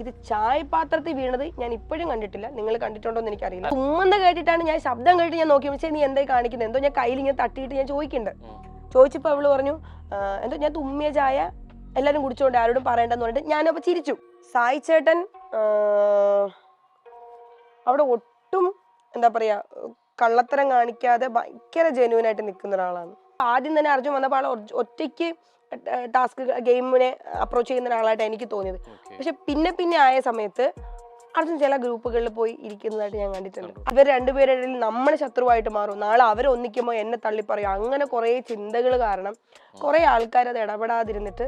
ഇത് ചായപാത്രത്തിൽ വീണത് ഞാൻ ഇപ്പോഴും കണ്ടിട്ടില്ല. നിങ്ങൾ കണ്ടിട്ടുണ്ടോ എന്ന് എനിക്കറിയില്ല. തുമ്മെന്ന് കേട്ടിട്ടാണ് ഞാൻ ശബ്ദം കേട്ട് ഞാൻ നോക്കി വിളിച്ചത്, നീ എന്തായി കാണിക്കുന്നത്, എന്തോ ഞാൻ കയ്യിൽ ഇങ്ങനെ തട്ടിയിട്ട് ഞാൻ ചോദിച്ചപ്പോൾ അവള് പറഞ്ഞു എന്തോ ഞാൻ തുമ്മിയ ചായ എല്ലാവരും കുടിച്ചോണ്ട് ആരോടും പറയണ്ടെന്ന് പറഞ്ഞിട്ട് ഞാനപ്പോൾ ചിരിച്ചു. സായി ചേട്ടൻ അവിടെ ഒട്ടും എന്താ പറയാ കള്ളത്തരം കാണിക്കാതെ ഭയങ്കര ജെന്യൂൻ ആയിട്ട് നിൽക്കുന്ന ഒരാളാണ്. ആദ്യം തന്നെ അർജുൻ വന്നപ്പോൾ ആൾ ഒറ്റയ്ക്ക് ടാസ്ക് ഗെയിമിനെ അപ്രോച്ച് ചെയ്യുന്ന ഒരാളായിട്ട് എനിക്ക് തോന്നിയത്. പക്ഷെ പിന്നെ ആയ സമയത്ത് അർജുൻ ചില ഗ്രൂപ്പുകളിൽ പോയി ഇരിക്കുന്നതായിട്ട് ഞാൻ കണ്ടിട്ടുണ്ട്. ഇവർ രണ്ടുപേരുടെ നമ്മൾ ശത്രുവായിട്ട് മാറും, നാളെ അവരൊന്നിക്കുമ്പോൾ എന്നെ തള്ളിപ്പറയും, അങ്ങനെ കുറെ ചിന്തകൾ കാരണം കുറെ ആൾക്കാർ അത് ഇടപെടാതിരുന്നിട്ട്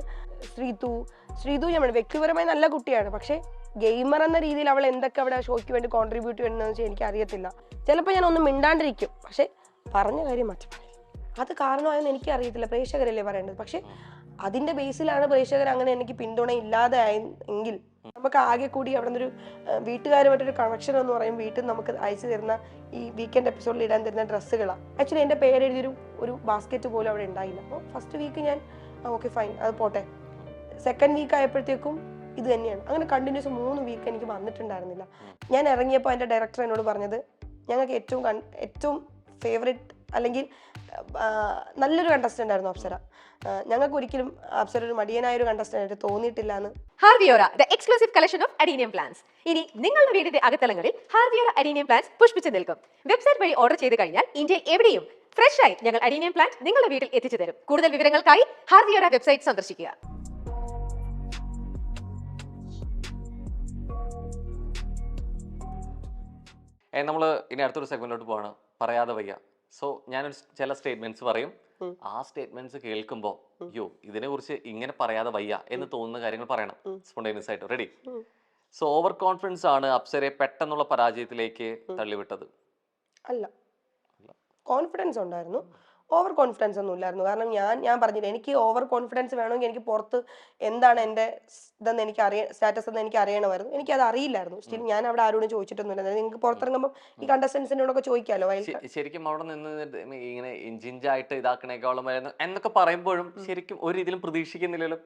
ശ്രീതു ഞാൻ വ്യക്തിപരമായി നല്ല കുട്ടിയാണ്, പക്ഷെ ഗെയിമർ എന്ന രീതിയിൽ അവൾ എന്തൊക്കെ അവിടെ ഷോയ്ക്ക് വേണ്ടി കോൺട്രിബ്യൂട്ട് ചെയ്യുന്നതെന്ന് വെച്ചാൽ എനിക്ക് അറിയത്തില്ല. ചിലപ്പോൾ ഞാൻ ഒന്നും മിണ്ടാണ്ടിരിക്കും, പക്ഷെ പറഞ്ഞ കാര്യം മാറ്റി പറയും. അത് കാരണമായെന്ന് എനിക്ക് അറിയത്തില്ല, പ്രേക്ഷകരല്ലേ പറയേണ്ടത്. പക്ഷെ അതിന്റെ ബേസിലാണ് പ്രേക്ഷകർ അങ്ങനെ എനിക്ക് പിന്തുണ ഇല്ലാതെ എങ്കിൽ നമുക്ക് ആകെ കൂടി അവിടെ നിന്നൊരു വീട്ടുകാരുമായിട്ടൊരു കണക്ഷൻ എന്ന് പറയും. വീട്ടിൽ നമുക്ക് അയച്ചു തരുന്ന ഈ വീക്കെൻഡ് എപ്പിസോഡിൽ ഇടാൻ തരുന്ന ഡ്രസ്സുകളാണ്. ആക്ച്വലി എൻ്റെ പേരെഴുതിയൊരു ബാസ്ക്കറ്റ് പോലും അവിടെ ഉണ്ടായില്ല. അപ്പോൾ ഫസ്റ്റ് വീക്ക് ഞാൻ ഓക്കെ ഫൈൻ അത് പോട്ടെ. സെക്കൻഡ് വീക്ക് ആയപ്പോഴത്തേക്കും ഇത് തന്നെയാണ്. അങ്ങനെ കണ്ടിന്യൂസ് 3 വീക്ക് എനിക്ക് വന്നിട്ടുണ്ടായിരുന്നില്ല. ഞാൻ ഇറങ്ങിയപ്പോൾ എൻ്റെ ഡയറക്ടർ എന്നോട് പറഞ്ഞത്, ഞങ്ങൾക്ക് ഏറ്റവും ഫേവറേറ്റ് അല്ലെങ്കിൽ നല്ലൊരു കണ്ടസ്റ്റന്റ് ആയിരുന്നു അപ്സര. ഞങ്ങൾക്ക് ഒരിക്കലും അപ്സര ഒരു മടിയനായ ഒരു കണ്ടസ്റ്റന്റ് ആയിട്ട് തോന്നിയിട്ടില്ല എന്ന്. ഹാർവിയോറ the exclusive collection of adenium plants. ഇനി നിങ്ങളുടെ വീടിന്റെ അകത്തളങ്ങളിൽ ഹാർവിയോറ അഡീനിയം പ്ലാന്റ്സ് പുഷ്പിച്ചു നിൽക്കും. വെബ്സൈറ്റ് വഴി ഓർഡർ ചെയ്ത് കഴിഞ്ഞാൽ ഇന്ത്യയിൽ എവിടെയും ഫ്രഷ് ആയി ഞങ്ങൾ അഡീനിയം പ്ലാന്റ് നിങ്ങളുടെ വീട്ടിൽ എത്തിച്ചു തരും. കൂടുതൽ വിവരങ്ങൾക്കായി ഹാർവിയോറ വെബ്സൈറ്റ് സന്ദർശിക്കുക. നമ്മൾ ഇനി അടുത്തൊരു സെഗ്മെന്റിലോട്ട് പോവാണ്, പറയാതെ വയ്യ. സോ ഞാനൊരു ചില സ്റ്റേറ്റ്മെന്റ്സ് പറയും. ആ സ്റ്റേറ്റ്മെന്റ്സ് കേൾക്കുമ്പോൾ അയ്യോ ഇതിനെ കുറിച്ച് ഇങ്ങനെ പറയാതെ വയ്യ എന്ന് തോന്നുന്ന കാര്യങ്ങൾ പറയണം, സ്പോണ്ടേനിയസ് ആയിട്ട്. റെഡി? സോ ഓവർ കോൺഫിഡൻസ് ആണ് അപ്സരയെ പെട്ടെന്നുള്ള പരാജയത്തിലേക്ക് തള്ളിവിട്ടത്? അല്ല, കോൺഫിഡൻസ് ഉണ്ടായിരുന്നു, ഓവർ കോൺഫിഡൻസ് ഒന്നും ഇല്ലായിരുന്നു. കാരണം ഞാൻ പറഞ്ഞില്ല, എനിക്ക് ഓവർ കോൺഫിഡൻസ് വേണമെങ്കിൽ എനിക്ക് പുറത്ത് എന്താണ് എൻ്റെ ഇതെന്ന് എനിക്ക് സ്റ്റാറ്റസ് എന്ന് എനിക്ക് അറിയണമായിരുന്നു. എനിക്കത് അറിയില്ലായിരുന്നു. സ്റ്റിൽ ഞാൻ അവിടെ ആരോടും ചോദിച്ചിട്ടൊന്നുമില്ല. നിങ്ങൾക്ക് പുറത്തിറങ്ങുമ്പോൾ ഈ കണ്ടസ്റ്റൻസിനോടൊക്കെ ചോദിക്കാമല്ലോ. ശരിക്കും അവിടെ നിന്ന് ഇങ്ങനെ ഇഞ്ചിഞ്ചായിട്ട് ഇതാക്കണേക്കാളും എന്നൊക്കെ പറയുമ്പോഴും ശരിക്കും ഒരു രീതിയിലും പ്രതീക്ഷിക്കുന്നില്ലല്ലോ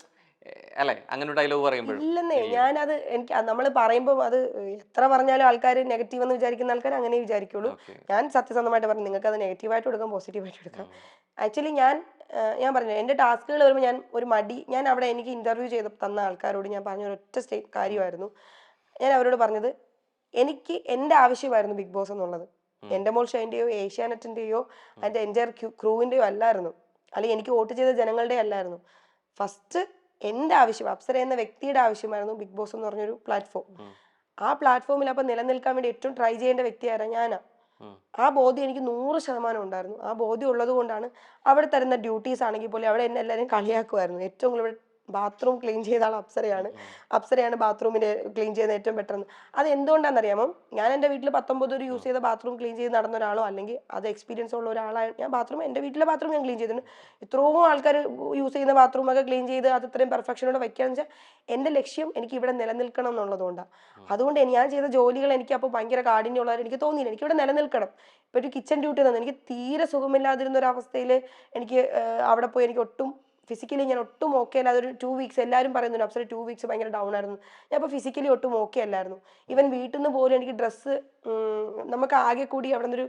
അല്ലെ അങ്ങനെ ഡയലോഗ് പറയുമ്പോഴും? ഇല്ലെന്നേ, ഞാനത് എനിക്ക് നമ്മൾ പറയുമ്പോൾ അത് എത്ര പറഞ്ഞാലും ആൾക്കാർ നെഗറ്റീവ് എന്ന് വിചാരിക്കുന്ന ആൾക്കാർ അങ്ങനെ വിചാരിക്കുള്ളൂ. ഞാൻ സത്യസന്ധമായിട്ട് പറഞ്ഞു, നിങ്ങൾക്ക് അത് നെഗറ്റീവായിട്ട് എടുക്കാം, പോസിറ്റീവായിട്ട് എടുക്കാം. ആക്ച്വലി ഞാൻ പറഞ്ഞു എൻ്റെ ടാസ്കുകൾ വരുമ്പോൾ ഞാൻ അവിടെ എനിക്ക് ഇന്റർവ്യൂ ചെയ്ത് തന്ന ആൾക്കാരോട് ഞാൻ പറഞ്ഞ ഒരൊറ്റ കാര്യമായിരുന്നു. ഞാൻ അവരോട് പറഞ്ഞത്, എനിക്ക് എൻ്റെ ആവശ്യമായിരുന്നു ബിഗ് ബോസ് എന്നുള്ളത്. എൻ്റെ മോൾ ഷൈൻ്റെയോ ഏഷ്യാനെറ്റിൻ്റെയോ അതിൻ്റെ എൻ്റയർ ക്രൂവിൻ്റെയോ അല്ലായിരുന്നു, അല്ലെങ്കിൽ എനിക്ക് വോട്ട് ചെയ്ത ജനങ്ങളുടെ അല്ലായിരുന്നു. ഫസ്റ്റ് എൻ്റെ ആവശ്യം, അപ്സര എന്ന വ്യക്തിയുടെ ആവശ്യമായിരുന്നു ബിഗ് ബോസ് എന്ന് പറഞ്ഞൊരു പ്ലാറ്റ്ഫോം. ആ പ്ലാറ്റ്ഫോമിൽ അപ്പം നിലനിൽക്കാൻ വേണ്ടി ഏറ്റവും ട്രൈ ചെയ്യേണ്ട വ്യക്തിയായിരുന്നു ഞാനാ. ആ ബോധ്യം എനിക്ക് 100% ഉണ്ടായിരുന്നു. ആ ബോധ്യം ഉള്ളത് കൊണ്ടാണ് അവിടെ തരുന്ന ഡ്യൂട്ടീസ് ആണെങ്കിൽ പോലും അവിടെ എന്നെ എല്ലാവരും കളിയാക്കുമായിരുന്നു. ഏറ്റവും കൂടുതൽ ബാത്റൂം ക്ലീൻ ചെയ്ത ആൾ അപ്സരയാണ് ബാത്റൂമിന് ക്ലീൻ ചെയ്യുന്ന ഏറ്റവും ബെറ്റർ എന്ന്. അത് എന്തുകൊണ്ടാണെന്നറിയാമോ? ഞാൻ എൻ്റെ വീട്ടിൽ 19 യൂസ് ചെയ്ത ബാത്റൂം ക്ലീൻ ചെയ്ത് നടന്ന ഒരാളോ അല്ലെങ്കിൽ അത് എക്സ്പീരിയൻസ് ഉള്ള ഒരാളാണ് ഞാൻ. എൻ്റെ വീട്ടിലെ ബാത്റൂം ഞാൻ ക്ലീൻ ചെയ്തിട്ടുണ്ട്. ഇത്രയും ആൾക്കാർ യൂസ് ചെയ്യുന്ന ബാത്റൂമൊക്കെ ക്ലീൻ ചെയ്ത് അത് ഇത്രയും പെർഫെക്ഷനോടെ വെക്കുകയെന്ന് വെച്ചാൽ എൻ്റെ ലക്ഷ്യം എനിക്ക് ഇവിടെ നിലനിൽക്കണം എന്നുള്ളതുകൊണ്ടാണ്. അതുകൊണ്ട് ഞാൻ ചെയ്ത ജോലികൾ എനിക്ക് അപ്പോൾ ഭയങ്കര കാഠിന്യമുള്ളവർ എനിക്ക് തോന്നിയില്ല. എനിക്കിവിടെ നിലനിൽക്കണം. ഇപ്പോൾ ഒരു കിച്ചൺ ഡ്യൂട്ടി തന്നെ എനിക്ക് തീരെ സുഖമില്ലാതിരുന്ന ഒരു അവസ്ഥയിൽ എനിക്ക് അവിടെ പോയി എനിക്ക് ഒട്ടും ഫിസിക്കലി ഞാൻ ഒട്ടും ഓക്കെ അല്ല. അതൊരു 2 വീക്സ് എല്ലാവരും പറയുന്നുണ്ട് അപ്സര 2 വീക്സ് ഭയങ്കര ഡൗൺ ആയിരുന്നു. ഞാൻ അപ്പോൾ ഫിസിക്കലി ഒട്ടും ഓക്കെ അല്ലായിരുന്നു. ഈവൻ വീട്ടിൽ നിന്ന് പോലും എനിക്ക് ഡ്രസ്സ് നമുക്ക് ആകെ കൂടി അവിടെ നിന്നൊരു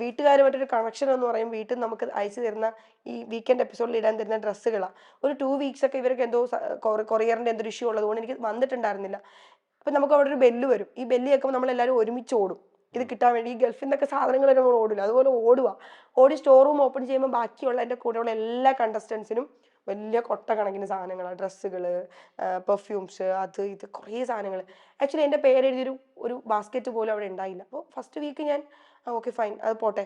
വീട്ടുകാരുമായിട്ടൊരു കണക്ഷൻ എന്ന് പറയും. വീട്ടിൽ നമുക്ക് അയച്ചു തരുന്ന ഈ വീക്കെൻഡ് എപ്പിസോഡിൽ ഇടാൻ തരുന്ന ഡ്രസ്സുകളാണ്. ഒരു 2 വീക്സ് ഒക്കെ ഇവർക്ക് എന്തോ കൊറിയറിൻ്റെ എന്തൊരു ഇഷ്യൂ ഉള്ളതുകൊണ്ട് എനിക്ക് വന്നിട്ടുണ്ടായിരുന്നില്ല. അപ്പം നമുക്ക് അവിടെ ഒരു ബെല്ല് വരും. ഈ ബെല്ല് കേൾക്കുമ്പോൾ നമ്മളെല്ലാവരും ഒരുമിച്ച് ഓടും ഇത് കിട്ടാൻ വേണ്ടി. ഈ ഗൾഫിൽ നിന്നൊക്കെ സാധനങ്ങൾ നമ്മൾ ഓടില്ല, അതുപോലെ ഓടി സ്റ്റോർ റൂം ഓപ്പൺ ചെയ്യുമ്പോൾ ബാക്കിയുള്ള എൻ്റെ കൂടെയുള്ള എല്ലാ കണ്ടസ്റ്റൻസിനും വലിയ കൊട്ട കണക്കിന് സാധനങ്ങളാണ്, ഡ്രസ്സുകൾ, പെർഫ്യൂംസ്, അത് ഇത് കുറേ സാധനങ്ങൾ. ആക്ച്വലി എൻ്റെ പേരെഴുതിയൊരു ബാസ്ക്കറ്റ് പോലും അവിടെ ഉണ്ടായില്ല. അപ്പോൾ ഫസ്റ്റ് വീക്ക് ഞാൻ ഓക്കെ ഫൈൻ അത് പോട്ടെ.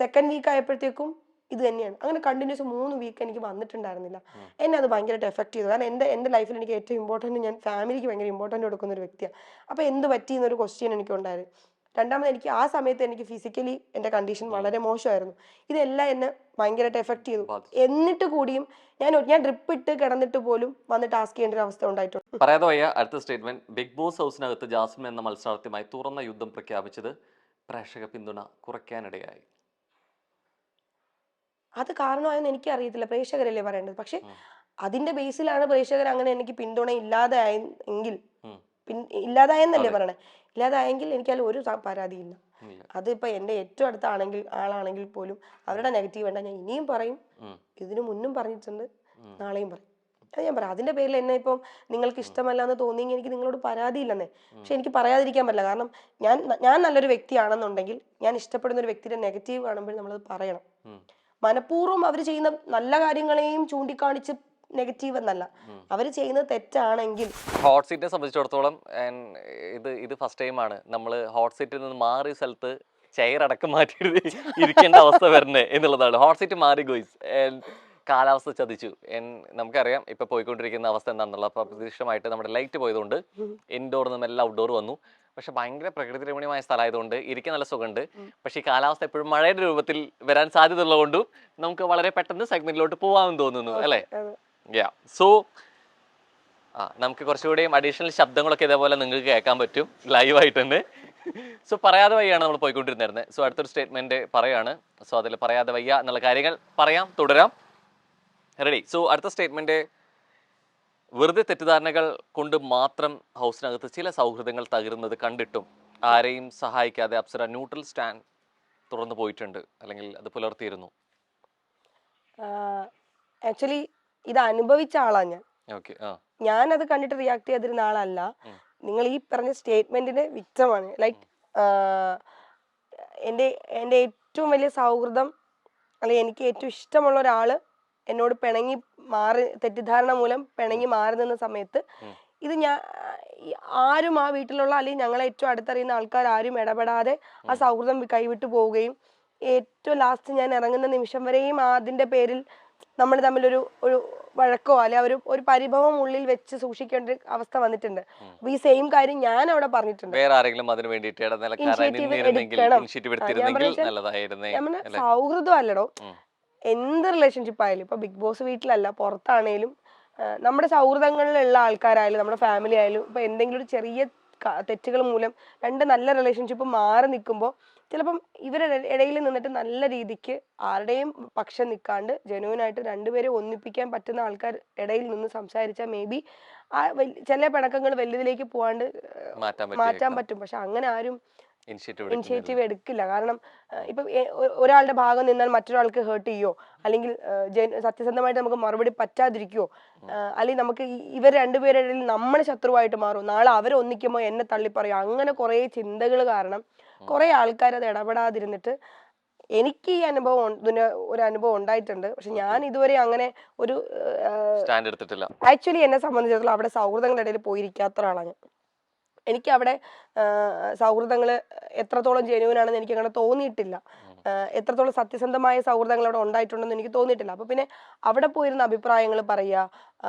സെക്കൻഡ് വീക്ക് ആയപ്പോഴത്തേക്കും ഇത് തന്നെയാണ്. അങ്ങനെ കണ്ടിന്യൂസ് 3 വീക്ക് എനിക്ക് വന്നിട്ടുണ്ടായിരുന്നില്ല. എന്നെ അത് ഭയങ്കരമായിട്ട് എഫക്ട് ചെയ്തു. കാരണം എൻ്റെ ലൈഫിൽ എനിക്ക് ഏറ്റവും ഇമ്പോർട്ടൻറ്റ്, ഞാൻ ഫാമിലിക്ക് ഭയങ്കര ഇമ്പോർട്ടൻറ്റ് കൊടുക്കുന്ന ഒരു വ്യക്തിയാണ്. അപ്പോൾ എന്ത് പറ്റിയെന്നൊരു ക്വസ്റ്റ്യൻ എനിക്കുണ്ടായത്. രണ്ടാമത് എനിക്ക് ആ സമയത്ത് എനിക്ക് ഫിസിക്കലി എൻ്റെ കണ്ടീഷൻ വളരെ മോശമായിരുന്നു. ഇതെല്ലാം എന്നെ ഭയങ്കരമായിട്ട് എഫക്ട് ചെയ്തു. എന്നിട്ട് കൂടിയും ഞാൻ ഡ്രിപ്പ് ഇട്ട് കിടന്നിട്ട് പോലും വന്ന് ടാസ്ക് ചെയ്യേണ്ട ഒരു അവസ്ഥ ഉണ്ടായിട്ടുണ്ട്. പറയാതെ വയ്യ. അടുത്ത സ്റ്റേറ്റ്മെന്റ്, ബിഗ് ബോസ് ഹൗസിനകത്ത് ജാസ്മിൻ എന്ന മത്സരാർത്ഥിയുമായി തുറന്ന യുദ്ധം പ്രഖ്യാപിച്ചത് പ്രേക്ഷക പിന്തുണ കുറയ്ക്കാനിടയായി. അത് കാരണമായെന്ന് എനിക്ക് അറിയത്തില്ല, പ്രേക്ഷകരല്ലേ പറയേണ്ടത്. പക്ഷെ അതിന്റെ ബേസിലാണ് പ്രേക്ഷകർ അങ്ങനെ എനിക്ക് പിന്തുണ ഇല്ലാതെ എങ്കിൽ ഇല്ലാതായെന്നല്ലേ പറയണേ. ഇല്ലാതായെങ്കിൽ എനിക്കതിൽ ഒരു പരാതിയില്ല. അതിപ്പോ എന്റെ ഏറ്റവും അടുത്ത ആളാണെങ്കിൽ പോലും അവരുടെ നെഗറ്റീവ് വേണ്ട, ഞാൻ ഇനിയും പറയും, ഇതിനു മുന്നും പറഞ്ഞിട്ടുണ്ട്, നാളെയും പറയും. അത് ഞാൻ പറയാം. അതിന്റെ പേരിൽ എന്നെ ഇപ്പം നിങ്ങൾക്ക് ഇഷ്ടമല്ല എന്ന് തോന്നിയെങ്കിൽ എനിക്ക് നിങ്ങളോട് പരാതിയില്ലെന്നേ. പക്ഷെ എനിക്ക് പറയാതിരിക്കാൻ പറ്റില്ല. കാരണം ഞാൻ നല്ലൊരു വ്യക്തിയാണെന്നുണ്ടെങ്കിൽ ഞാൻ ഇഷ്ടപ്പെടുന്ന ഒരു വ്യക്തിയുടെ നെഗറ്റീവ് കാണുമ്പോൾ നമ്മളത് പറയണം. മനഃപൂർവ്വം അവർ ചെയ്യുന്ന നല്ല കാര്യങ്ങളെയും ചൂണ്ടിക്കാണിച്ച് നെഗറ്റീവ് എന്നല്ല, അവർ ചെയ്യുന്നത് തെറ്റാണെങ്കിൽ. ഹോട്ട് സീറ്റിനെ സംബന്ധിച്ചിടത്തോളം ഇത് ഫസ്റ്റ് ടൈമാണ് നമ്മൾ ഹോട്ട് സീറ്റിൽ നിന്ന് മാറിയ സ്ഥലത്ത് ചെയർ അടക്കം മാറ്റി ഇരിക്കേണ്ട അവസ്ഥ വരുന്നത് എന്നുള്ളതാണ്. ഹോട്ട് സീറ്റ് മാറി ഗോയ്സ്. കാലാവസ്ഥ ചതിച്ചു. നമുക്കറിയാം ഇപ്പൊ പോയിക്കൊണ്ടിരിക്കുന്ന അവസ്ഥ എന്താണെന്നുള്ള. അപ്പൊ പ്രതീക്ഷിതമായിട്ട് നമ്മുടെ ലൈറ്റ് പോയതുകൊണ്ട് ഇൻഡോർ നിന്നും എല്ലാം ഔട്ട്ഡോർ വന്നു. പക്ഷെ ഭയങ്കര പ്രകൃതി രമണീയമായ സ്ഥലമായതുകൊണ്ട് ഇരിക്കാൻ നല്ല സുഖമുണ്ട്. പക്ഷെ ഈ കാലാവസ്ഥ എപ്പോഴും മഴയുടെ രൂപത്തിൽ വരാൻ സാധ്യത ഉള്ളതുകൊണ്ടും നമുക്ക് വളരെ പെട്ടെന്ന് സെഗ്മെന്റിലോട്ട് പോകാമെന്ന് തോന്നുന്നു അല്ലേ? സോ നമുക്ക് കുറച്ചുകൂടിയും അഡീഷണൽ ശബ്ദങ്ങളൊക്കെ ഇതേപോലെ നിങ്ങൾക്ക് കേൾക്കാൻ പറ്റും ലൈവായിട്ട് തന്നെ. സോ പറയാതെ വയ്യാണ് നമ്മൾ പോയിക്കൊണ്ടിരുന്നത്. സോ അടുത്തൊരു സ്റ്റേറ്റ്മെന്റ് പറയാണ്. സോ അതിൽ പറയാതെ വയ്യ എന്നുള്ള കാര്യങ്ങൾ പറയാം, തുടരാം. റെഡി? സോ അടുത്ത സ്റ്റേറ്റ്മെന്റ്, വെറുതെ തെറ്റിദ്ധാരണകൾ കൊണ്ട് മാത്രം ഹൗസിനകത്ത് ചില സൗഹൃദങ്ങൾ തകരുന്നത് കണ്ടിട്ടും ആരെയും സഹായിക്കാതെ അപ്സര ന്യൂട്രൽ സ്റ്റാൻഡ് തുറന്നു പോയിട്ടുണ്ട്, അല്ലെങ്കിൽ അത് പുലർത്തിയിരുന്നു. ആക്ച്വലി ഇത് അനുഭവിച്ച ആളാണ് ഞാൻ. ഞാനത് കണ്ടിട്ട് റിയാക്ട് ചെയ്തിരുന്ന ആളല്ല. നിങ്ങൾ ഈ പറഞ്ഞ സ്റ്റേറ്റ്മെന്റിന് വിക്ടമാണ്. ലൈക്ക് എൻ്റെ ഏറ്റവും വലിയ സൗഹൃദം, അല്ലെങ്കിൽ എനിക്ക് ഏറ്റവും ഇഷ്ടമുള്ള ഒരാള് എന്നോട് പിണങ്ങി മാറി, തെറ്റിദ്ധാരണ മൂലം പിണങ്ങി മാറി നിന്ന സമയത്ത് ഇത് ആരും ആ വീട്ടിലുള്ള അല്ലെങ്കിൽ ഞങ്ങളെ ഏറ്റവും അടുത്തറിയുന്ന ആൾക്കാർ ആരും ഇടപെടാതെ ആ സൗഹൃദം കൈവിട്ടു പോവുകയും ഏറ്റവും ലാസ്റ്റ് ഞാൻ ഇറങ്ങുന്ന നിമിഷം വരെയും അതിന്റെ പേരിൽ നമ്മൾ തമ്മിലൊരു വഴക്കോ അല്ലെ ഒരു പരിഭവം ഉള്ളിൽ വെച്ച് സൂക്ഷിക്കേണ്ട ഒരു അവസ്ഥ വന്നിട്ടുണ്ട്. അപ്പൊ ഈ സെയിം കാര്യം ഞാൻ അവിടെ പറഞ്ഞിട്ടുണ്ട്. സൗഹൃദം അല്ലടോ, എന്ത് റിലേഷൻഷിപ്പ് ആയാലും, ഇപ്പൊ ബിഗ് ബോസ് വീട്ടിലല്ല പുറത്താണേലും നമ്മുടെ സൗഹൃദങ്ങളിലുള്ള ആൾക്കാരായാലും നമ്മുടെ ഫാമിലി ആയാലും ഇപ്പൊ എന്തെങ്കിലും ഒരു ചെറിയ തെറ്റുകൾ മൂലം രണ്ട് നല്ല റിലേഷൻഷിപ്പ് മാറി നിൽക്കുമ്പോൾ ചിലപ്പം ഇവരുടെ ഇടയിൽ നിന്നിട്ട് നല്ല രീതിക്ക് ആരുടെയും പക്ഷം നിൽക്കാണ്ട് ജെന്യുവനായിട്ട് രണ്ടുപേരെ ഒന്നിപ്പിക്കാൻ പറ്റുന്ന ആൾക്കാർ ഇടയിൽ നിന്ന് സംസാരിച്ചാൽ മേ ബി ആ ചില പിണക്കങ്ങൾ വലുതിലേക്ക് പോവാണ്ട് മാറ്റാൻ പറ്റും. പക്ഷെ അങ്ങനെ ആരും ഇനിഷ്യേറ്റീവ് എടുക്കില്ല. കാരണം ഇപ്പൊ ഒരാളുടെ ഭാഗം നിന്നാൽ മറ്റൊരാൾക്ക് ഹേർട്ട് ചെയ്യോ, അല്ലെങ്കിൽ സത്യസന്ധമായിട്ട് നമുക്ക് മറുപടി പറ്റാതിരിക്കുവോ, അല്ലെങ്കിൽ നമുക്ക് ഇവർ രണ്ടുപേരുടെ ഇടയിൽ നമ്മൾ ശത്രുവായിട്ട് മാറും, നാളെ അവരൊന്നിക്കുമ്പോൾ എന്നെ തള്ളിപ്പറയോ, അങ്ങനെ കുറെ ചിന്തകൾ കാരണം കുറെ ആൾക്കാർ അത് ഇടപെടാതിരുന്നിട്ട് എനിക്ക് ഈ ഒരു അനുഭവം ഉണ്ടായിട്ടുണ്ട്. പക്ഷെ ഞാൻ ഇതുവരെ അങ്ങനെ ഒരു സ്റ്റാൻഡ് എടുത്തിട്ടില്ല. ആക്ച്വലി എന്നെ സംബന്ധിച്ചിടത്തോളം അവിടെ സൗഹൃദങ്ങളുടെ ഇടയിൽ പോയിരിക്കാത്ത ഒരാളാണ്. എനിക്ക് അവിടെ സൗഹൃദങ്ങൾ എത്രത്തോളം ജെന്യുവൻ ആണെന്ന് എനിക്ക് അങ്ങനെ തോന്നിയിട്ടില്ല. എത്രത്തോളം സത്യസന്ധമായ സൗഹൃദങ്ങൾ അവിടെ ഉണ്ടായിട്ടുണ്ടെന്ന് എനിക്ക് തോന്നിയിട്ടില്ല. അപ്പൊ പിന്നെ അവിടെ പോയിരുന്ന അഭിപ്രായങ്ങൾ പറയുക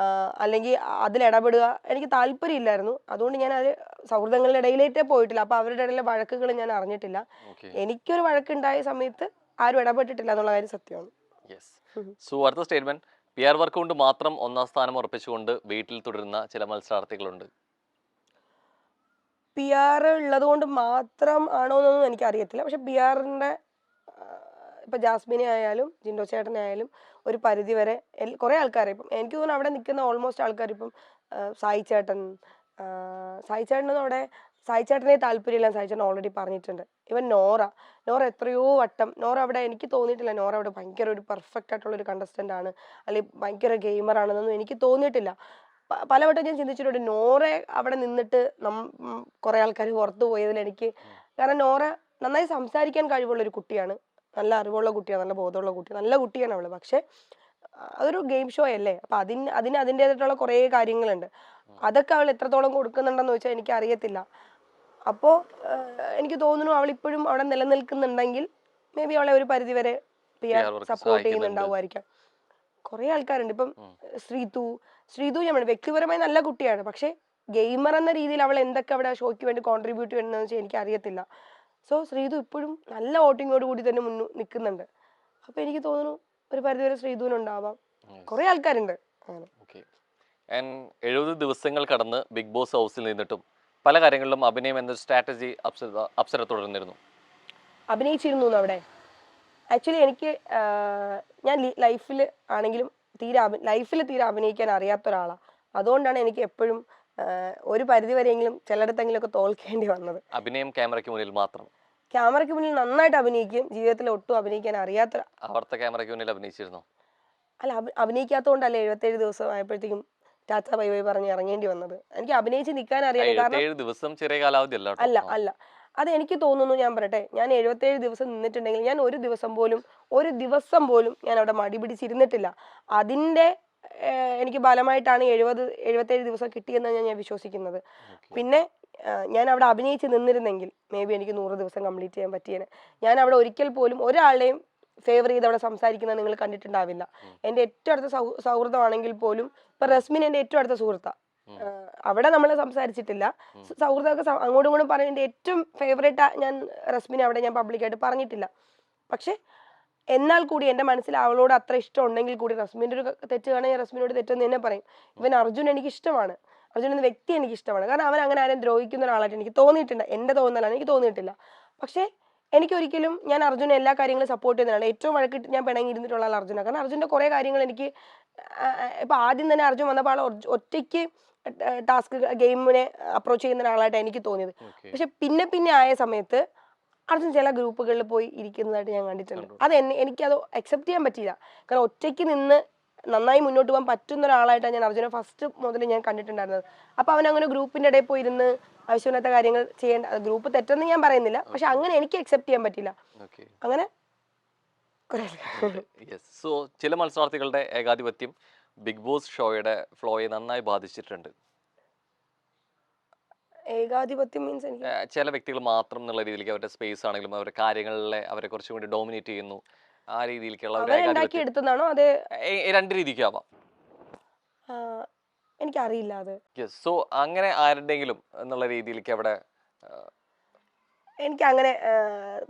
അല്ലെങ്കിൽ അതിലിടപെടുക എനിക്ക് താല്പര്യമില്ലായിരുന്നു. അതുകൊണ്ട് ഞാൻ അത് സൗഹൃദങ്ങളുടെ ഇടയിലേറ്റേ പോയിട്ടില്ല. അപ്പൊ അവരുടെ ഇടയിലെ വഴക്കുകൾ ഞാൻ അറിഞ്ഞിട്ടില്ല. എനിക്കൊരു വഴക്കുണ്ടായ സമയത്ത് ആരും ഇടപെട്ടിട്ടില്ല എന്നുള്ള കാര്യം സത്യമാണ്. അടുത്ത സ്റ്റേറ്റ്മെന്റ്, PR വർക്ക് കൊണ്ട് മാത്രം ഒന്നാം സ്ഥാനം ഉറപ്പിച്ചുകൊണ്ട് വീട്ടിൽ തുടരുന്ന ചില മത്സരാർത്ഥികളുണ്ട്. PR ഉള്ളത് കൊണ്ട് മാത്രം ആണോ എന്നൊന്നും എനിക്കറിയത്തില്ല. പക്ഷെ PR-ന്റെ ഇപ്പൊ ജാസ്മിനെ ആയാലും ജിൻഡോ ചേട്ടനെ ആയാലും ഒരു പരിധി വരെ കുറെ ആൾക്കാരെ ഇപ്പം എനിക്ക് തോന്നുന്നു അവിടെ നിൽക്കുന്ന ഓൾമോസ്റ്റ് ആൾക്കാർ ഇപ്പം സായി ചേട്ടനൊന്നും അവിടെ സായി ചേട്ടനെ താല്പര്യമില്ല. സായി ചേട്ടൻ ഓൾറെഡി പറഞ്ഞിട്ടുണ്ട്. ഇവൻ നോറ എത്രയോ വട്ടം അവിടെ എനിക്ക് തോന്നിയിട്ടില്ല നോറ അവിടെ ഭയങ്കര ഒരു പെർഫെക്റ്റ് ആയിട്ടുള്ള ഒരു കണ്ടസ്റ്റന്റ് ആണ് അല്ലെങ്കിൽ ഭയങ്കര ഗെയിമർ ആണെന്നൊന്നും എനിക്ക് തോന്നിയിട്ടില്ല. പലവട്ടം ഞാൻ ചിന്തിച്ചിട്ടുണ്ട് നോറെ അവിടെ നിന്നിട്ട് കുറെ ആൾക്കാർ പുറത്തു പോയതിൽ എനിക്ക്. കാരണം നോറ നന്നായി സംസാരിക്കാൻ കഴിവുള്ള ഒരു കുട്ടിയാണ്, നല്ല അറിവുള്ള കുട്ടിയാണ്, നല്ല ബോധമുള്ള കുട്ടിയാണ്, നല്ല കുട്ടിയാണ് അവള്. പക്ഷെ അതൊരു ഗെയിം ഷോ അല്ലേ, അപ്പൊ അതിൻ്റെതായിട്ടുള്ള കുറെ കാര്യങ്ങളുണ്ട്. അതൊക്കെ അവൾ എത്രത്തോളം കൊടുക്കുന്നുണ്ടെന്ന് വെച്ചാൽ എനിക്ക് അറിയത്തില്ല. അപ്പോ എനിക്ക് തോന്നുന്നു അവൾ ഇപ്പോഴും അവിടെ നിലനിൽക്കുന്നുണ്ടെങ്കിൽ മേ ബി അവളെ ഒരു പരിധി വരെ സപ്പോർട്ട് ചെയ്യുന്നുണ്ടാവുമായിരിക്കാം. കുറെ ആൾക്കാരുണ്ട്. ഇപ്പം ശ്രീതു ഞാൻ വ്യക്തിപരമായി നല്ല കുട്ടിയാണ്. പക്ഷെ ഗെയിമർ എന്ന രീതിയിൽ അവൾ എന്തൊക്കെ അവിടെ ഷോയ്ക്ക് വേണ്ടി കോൺട്രിബ്യൂട്ട് ചെയ്യുന്നതെന്ന് വെച്ചാൽ എനിക്ക് അറിയത്തില്ല. സോ ശ്രീതു ഇപ്പോഴും നല്ല വോട്ടിങ്ങോട് കൂടി തന്നെ നിൽക്കുന്നുണ്ട്. അപ്പൊ എനിക്ക് തോന്നുന്നു ഒരു പരിധിവരെ ശ്രീതുവിനുണ്ടാവാം. കുറെ ആൾക്കാരുണ്ട് അങ്ങനെ. 70 ദിവസങ്ങൾ കടന്ന് ബിഗ് ബോസ് ഹൗസിൽ നിന്നിട്ടും പല കാര്യങ്ങളിലും അഭിനയം എന്നൊരു സ്ട്രാറ്റജി അപ്സര തുടർന്നിരുന്നു. അഭിനയിച്ചിരുന്നു അവിടെ. ആക്ച്വലി എനിക്ക് ഞാൻ ലൈഫിൽ ആണെങ്കിലും തീരെ അഭിനയിക്കാൻ അറിയാത്ത ഒരാളാണ്. അതുകൊണ്ടാണ് എനിക്ക് എപ്പോഴും ഒരു പരിധി വരെയെങ്കിലും ചിലയിടത്തെങ്കിലും ഒക്കെ തോൽക്കേണ്ടി വന്നത്. അഭിനയം ക്യാമറയ്ക്ക് മുന്നിൽ മാത്രം? ക്യാമറയ്ക്ക് മുന്നിൽ നന്നായിട്ട് അഭിനയിക്കും, ജീവിതത്തിൽ ഒട്ടും അഭിനയിക്കാൻ അറിയാത്ത. അവിടുത്തെ ക്യാമറയ്ക്ക് മുന്നിൽ അഭിനയിച്ചിരുന്നോ? അല്ല, അഭിനയിക്കാത്തതുകൊണ്ടല്ലേ 77 ദിവസം ആയപ്പോഴത്തേക്കും ടാറ്റ ബൈ ബൈ പറഞ്ഞ് ഇറങ്ങേണ്ടി വന്നത്. എനിക്ക് അഭിനയിച്ച് നിൽക്കാൻ അറിയാം. കാരണം 77 ദിവസം ചെറിയ കാലാവധി അല്ല. അല്ല അല്ല അത് എനിക്ക് തോന്നുന്നു, ഞാൻ പറയട്ടെ, ഞാൻ 77 ദിവസം നിന്നിട്ടുണ്ടെങ്കിൽ ഞാൻ ഒരു ദിവസം പോലും ഞാൻ അവിടെ മടി പിടിച്ചിരുന്നിട്ടില്ല. അതിൻ്റെ എനിക്ക് ബലമായിട്ടാണ് 77 ദിവസം കിട്ടിയെന്നാണ് ഞാൻ വിശ്വസിക്കുന്നത്. പിന്നെ ഞാൻ അവിടെ അഭിനയിച്ച് നിന്നിരുന്നെങ്കിൽ മേ ബി എനിക്ക് 100 ദിവസം കംപ്ലീറ്റ് ചെയ്യാൻ പറ്റിയേനെ. ഞാൻ അവിടെ ഒരിക്കൽ പോലും ഒരാളുടെയും ഫേവർ ചെയ്ത് അവിടെ സംസാരിക്കുന്നത് നിങ്ങൾ കണ്ടിട്ടുണ്ടാവില്ല. എൻ്റെ ഏറ്റവും അടുത്ത സൗഹൃദമാണെങ്കിൽ പോലും ഇപ്പൊ റസ്മിൻ എൻ്റെ ഏറ്റവും അടുത്ത സുഹൃത്താ. അവിടെ നമ്മൾ സംസാരിച്ചിട്ടില്ല. സൗഹൃദമൊക്കെ അങ്ങോട്ടും ഇങ്ങോട്ടും പറഞ്ഞ എൻ്റെ ഏറ്റവും ഫേവറേറ്റ് ഞാൻ റസ്മിനെ അവിടെ ഞാൻ പബ്ലിക്കായിട്ട് പറഞ്ഞിട്ടില്ല. പക്ഷെ എന്നാൽ കൂടി എൻ്റെ മനസ്സിൽ അവളോട് അത്ര ഇഷ്ടം ഉണ്ടെങ്കിൽ കൂടി റസ്മിൻ്റെ ഒരു തെറ്റ് കാണാൻ ഞാൻ റസ്മിനോട് തെറ്റെന്ന് തന്നെ പറയും. ഇവൻ അർജുൻ എനിക്ക് ഇഷ്ടമാണ്, അർജുൻ എന്ന വ്യക്തി എനിക്ക് ഇഷ്ടമാണ്. കാരണം അവൻ അങ്ങനെ ആരും ദ്രോഹിക്കുന്ന ഒരാളായിട്ട് എനിക്ക് തോന്നിയിട്ടുണ്ട്. എൻ്റെ തോന്നലാണ്, എനിക്ക് തോന്നിയിട്ടില്ല. പക്ഷേ എനിക്കൊരിക്കലും ഞാൻ അർജുനെ എല്ലാ കാര്യങ്ങളും സപ്പോർട്ട് ചെയ്യുന്നതാണ്. ഏറ്റവും വഴക്കിട്ട് ഞാൻ പിണങ്ങി ഇരുന്നിട്ടുള്ള ആൾ അർജുനാണ്. കാരണം അർജുൻ്റെ കുറേ കാര്യങ്ങൾ എനിക്ക് ഇപ്പം ആദ്യം തന്നെ അർജുൻ വന്നപ്പോൾ ആൾ ഒറ്റയ്ക്ക് ടാസ്ക് ഗെയിമിനെ അപ്രോച്ച് ചെയ്യുന്ന ഒരാളായിട്ട് എനിക്ക് തോന്നിയത്. പക്ഷെ പിന്നെ ആയ സമയത്ത് അർജുൻ ചില ഗ്രൂപ്പുകളിൽ പോയി ഇരിക്കുന്നതായിട്ട് ഞാൻ കണ്ടിട്ടുണ്ട്. അത് എനിക്കത് അക്സെപ്റ്റ് ചെയ്യാൻ പറ്റിയില്ല. കാരണം ഒറ്റയ്ക്ക് നിന്ന് നന്നായി മുന്നോട്ട് പോകാൻ പറ്റുന്ന ഒരാളായിട്ടാണ് ഞാൻ അർജുനെ ഫസ്റ്റ് മുതൽ ഞാൻ കണ്ടിട്ടുണ്ടായിരുന്നത്. അപ്പോൾ അവൻ അങ്ങനെ ഗ്രൂപ്പിൻ്റെ ഇടയിൽ പോയി ഇരുന്ന് ആവശ്യമില്ലാത്ത കാര്യങ്ങൾ ചെയ്യേണ്ട, ഗ്രൂപ്പ് തെറ്റെന്ന് ഞാൻ പറയുന്നില്ല, പക്ഷെ അങ്ങനെ എനിക്ക് അക്സെപ്റ്റ് ചെയ്യാൻ പറ്റില്ല. അങ്ങനെ സോ ചില മത്സരാർത്ഥികളുടെ ഏകാധിപത്യം ബിഗ് ബോസ് ഷോയുടെ ഫ്ലോയെ നന്നായി ബാധിച്ചിട്ടുണ്ട്. ഏകാധിപത്യം മീൻസ് എനിക്ക് ചില വ്യക്തികൾ മാത്രം എന്നുള്ള രീതിയിലേക്ക് അവരുടെ സ്പേസ് ആണെങ്കിലും അവരുടെ കാര്യങ്ങളിലെ അവരെ കുറച്ചും കൂടി ഡോമിനേറ്റ് ചെയ്യുന്നു. ആ രീതിയിലേക്കുള്ള എടുത്തതാണോ? അത് രണ്ട് രീതിക്കാവാം. എനിക്കറിയില്ല അത്. സോ അങ്ങനെ ആരുടെങ്കിലും എന്നുള്ള രീതിയിലേക്ക് അവിടെ എനിക്ക് അങ്ങനെ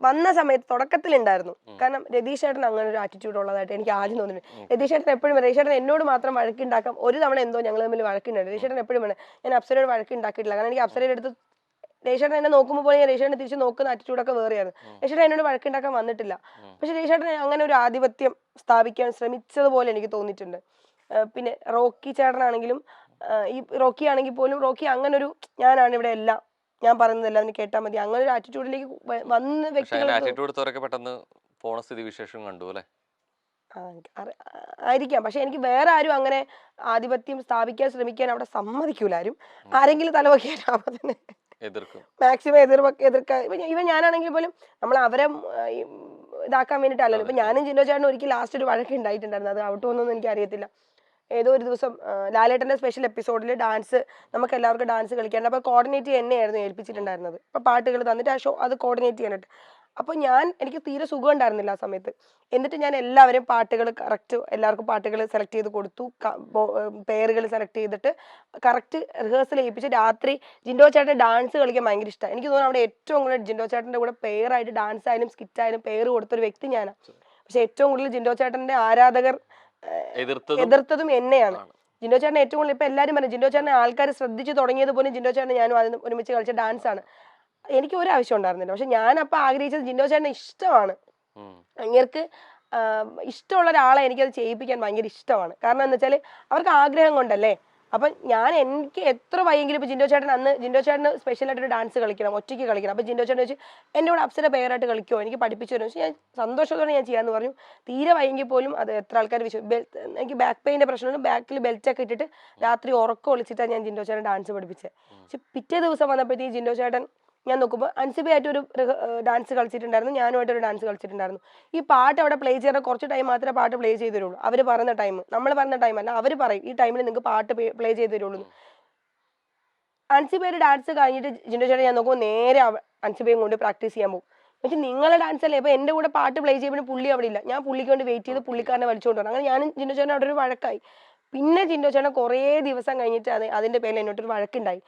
വന്ന സമയത്ത് തുടക്കത്തിലുണ്ടായിരുന്നു. കാരണം രതീഷ് ചേട്ടൻ അങ്ങനെ ഒരു ആറ്റിറ്റ്യൂഡ് ഉള്ളതായിട്ട് എനിക്ക് ആദ്യം തോന്നിയിട്ടുണ്ട്. രതീഷ് ചേട്ടൻ എപ്പോഴും രതീഷ് ചേട്ടൻ എന്നോട് മാത്രം വഴക്കുണ്ടാക്കാം. ഒരു തവണ എന്തോ ഞങ്ങൾ തമ്മിൽ വഴക്കുണ്ടായിരുന്നു. രതീഷ് ചേട്ടൻ എപ്പോഴും വേണം, ഞാൻ അപ്സരയോട് വഴക്കുണ്ടാക്കിയിട്ടില്ല. കാരണം എനിക്ക് അപ്സരയുടെ അടുത്ത് രതീഷ് ചേട്ടൻ എന്നെ നോക്കുമ്പോൾ പോലെ ഞാൻ രതീഷ് ചേട്ടനെ തിരിച്ച് നോക്കുന്ന ആറ്റിറ്റ്യൂഡൊക്കെ വേറെയാണ്. രതീഷ് ചേട്ടൻ എന്നോട് വഴക്കുണ്ടാക്കാൻ വന്നിട്ടില്ല. പക്ഷെ രതീഷ് ചേട്ടൻ അങ്ങനെ ഒരു ആധിപത്യം സ്ഥാപിക്കാൻ ശ്രമിച്ചതുപോലെ എനിക്ക് തോന്നിയിട്ടുണ്ട്. പിന്നെ റോക്കി ചേട്ടനാണെങ്കിലും ഈ റോക്കി ആണെങ്കിൽ പോലും റോക്കി അങ്ങനെ ഒരു ഞാനാണ് ഇവിടെ എല്ലാം, ഞാൻ പറയുന്നതെല്ലാം അവന് കേട്ടാൽ മതി, അങ്ങനെ ഒരു ആറ്റിറ്റ്യൂഡിലേക്ക് വന്ന വ്യക്തികൾ ആയിരിക്കാം. പക്ഷെ എനിക്ക് വേറെ ആരും അങ്ങനെ ആധിപത്യം സ്ഥാപിക്കാൻ ശ്രമിക്കാൻ അവിടെ സമ്മതിക്കൂല ആരും. ആരെങ്കിലും തലവയ്ക്കാൻ തന്നെ മാക്സിമം എതിർക്കാൻ. ഇവൻ ഞാനാണെങ്കിൽ പോലും നമ്മൾ അവരെ ഇതാക്കാൻ വേണ്ടിയിട്ടല്ലല്ലോ. ഇപ്പൊ ഞാനും ജിൻഡോ ചേട്ടനും ഒരിക്കലും ലാസ്റ്റ് ഒരു വഴക്ക് ഉണ്ടായിട്ടുണ്ടായിരുന്നു. അത് ഔട്ട് വന്നൊന്നും എനിക്ക് അറിയത്തില്ല. ഏതോ ഒരു ദിവസം ലാലേട്ടൻ്റെ സ്പെഷ്യൽ എപ്പിസോഡിൽ ഡാൻസ്, നമുക്ക് എല്ലാവർക്കും ഡാൻസ് കളിക്കാറുണ്ട്. അപ്പോൾ കോർഡിനേറ്റ് എന്നെയായിരുന്നു ഏൽപ്പിച്ചിട്ടുണ്ടായിരുന്നത്. അപ്പോൾ പാട്ടുകൾ തന്നിട്ട് ആ ഷോ അത് കോർഡിനേറ്റ് ചെയ്യാനായിട്ട്. അപ്പോൾ എനിക്ക് തീരെ സുഖം ഉണ്ടായിരുന്നില്ല ആ സമയത്ത്. എന്നിട്ട് ഞാൻ എല്ലാവരും പാട്ടുകൾ കറക്റ്റ് എല്ലാവർക്കും പാട്ടുകൾ സെലക്ട് ചെയ്ത് കൊടുത്തു, പേരുകൾ സെലക്ട് ചെയ്തിട്ട് കറക്റ്റ് റിഹേഴ്സൽ ചെയ്യിപ്പിച്ച് രാത്രി ജിൻഡോ ചേട്ടൻ ഡാൻസ് കളിക്കാൻ ഭയങ്കര ഇഷ്ടമാണ്. എനിക്ക് തോന്നുന്നു അവിടെ ഏറ്റവും കൂടുതൽ ജിൻഡോ ചേട്ടൻ്റെ കൂടെ പെയറായിട്ട് ഡാൻസ് ആയാലും സ്കിറ്റ് ആയാലും പേര് കൊടുത്തൊരു വ്യക്തി ഞാനാണ്. പക്ഷെ ഏറ്റവും കൂടുതൽ ജിൻഡോ ചേട്ടൻ്റെ ആരാധകർ എതിർത്തതും എന്നെയാണ്. ജിൻഡോ ചേട്ടൻ ഏറ്റവും കൂടുതൽ ഇപ്പൊ എല്ലാവരും പറഞ്ഞു ജിൻഡോ ചേട്ടനെ ആൾക്കാർ ശ്രദ്ധിച്ചു തുടങ്ങിയത് പോലും ജിൻഡോ ചേട്ടനെ ഞാനും അതിന് ഒരുമിച്ച് കളിച്ച ഡാൻസ് ആണ്. എനിക്ക് ഒരു ആവശ്യം ഉണ്ടായിരുന്നില്ല. പക്ഷെ ഞാനപ്പോ ആഗ്രഹിച്ചത് ജിൻഡോ ചേട്ടനെ ഇഷ്ടമാണ്. അങ്ങേർക്ക് ഇഷ്ടമുള്ള ഒരാളെ എനിക്കത് ചെയ്യിപ്പിക്കാൻ ഭയങ്കര ഇഷ്ടമാണ്. കാരണം എന്താ വെച്ചാൽ അവർക്ക് ആഗ്രഹം കൊണ്ടല്ലേ. അപ്പം എനിക്ക് എത്ര വയ്യെങ്കിലും ഇപ്പൊ ജിൻഡോ ചേട്ടന് സ്പെഷ്യലായിട്ടൊരു ഡാൻസ് കളിക്കണം, ഒറ്റയ്ക്ക് കളിക്കണം. അപ്പൊ ജിൻഡോ ചേട്ടൻ വെച്ച് എൻ്റെ കൂടെ അപ്സര പേരായിട്ട് കളിക്കുമോ, എനിക്ക് പഠിപ്പിച്ചു തരും. പക്ഷെ ഞാൻ സന്തോഷത്തോടെ ഞാൻ ചെയ്യാന്ന് പറഞ്ഞു. തീരെ വയ്യെങ്കിൽ പോലും അത് എത്ര ആൾക്കാർ എനിക്ക് ബാക്ക് പെയിൻ്റെ പ്രശ്നമുണ്ട്. ബാക്കിൽ ബെൽറ്റൊക്കെ ഇട്ടിട്ട് രാത്രി ഉറക്കം ഒളിച്ചിട്ടാണ് ഞാൻ ജിൻഡോ ചേട്ടൻ ഡാൻസ് പഠിപ്പിച്ചത്. പക്ഷെ പിറ്റേ ദിവസം വന്നപ്പോഴത്തേക്ക് ജിൻഡോ ചേട്ടൻ ഞാൻ നോക്കുമ്പോൾ അൻസിബയായിട്ട് ഒരു ഡാൻസ് കളിച്ചിട്ടുണ്ടായിരുന്നു, ഞാനുമായിട്ടൊരു ഡാൻസ് കളിച്ചിട്ടുണ്ടായിരുന്നു. ഈ പാട്ട് അവിടെ പ്ലേ ചെയ്യുന്ന കുറച്ച് ടൈം മാത്രമേ പാട്ട് പ്ലേ ചെയ്ത് തരുള്ളൂ. അവർ പറയുന്ന ടൈം, നമ്മൾ പറയുന്ന ടൈം അല്ല, അവർ പറയും ഈ ടൈമിൽ നിങ്ങൾക്ക് പാട്ട് പ്ലേ ചെയ്ത് തരുള്ളൂ. അൻസിബയുടെ ഡാൻസ് കഴിഞ്ഞിട്ട് ജിൻഡോ ചേട്ടൻ ഞാൻ നോക്കുമ്പോൾ നേരെ അൻസിബയും കൊണ്ട് പ്രാക്ടീസ് ചെയ്യാൻ പോകും. പക്ഷെ നിങ്ങളുടെ ഡാൻസ് അല്ലേ. ഇപ്പൊ എൻ്റെ കൂടെ പാട്ട് പ്ലേ ചെയ്യുമ്പോൾ പുള്ളി അവിടെ ഇല്ല, ഞാൻ പുള്ളിക്ക് വേണ്ടി വെയിറ്റ് ചെയ്ത് പുള്ളിക്കാരനെ വലിച്ചുകൊണ്ട് വരണം. അങ്ങനെ ഞാനും ജിൻഡോ ചേട്ടൻ അവിടെ ഒരു വഴക്കായി. പിന്നെ ജിൻഡോ ചേട്ടൻ കുറേ ദിവസം കഴിഞ്ഞിട്ട് അതിന്റെ പേരിൽ എന്നോട്ടൊരു വഴക്കുണ്ടായി.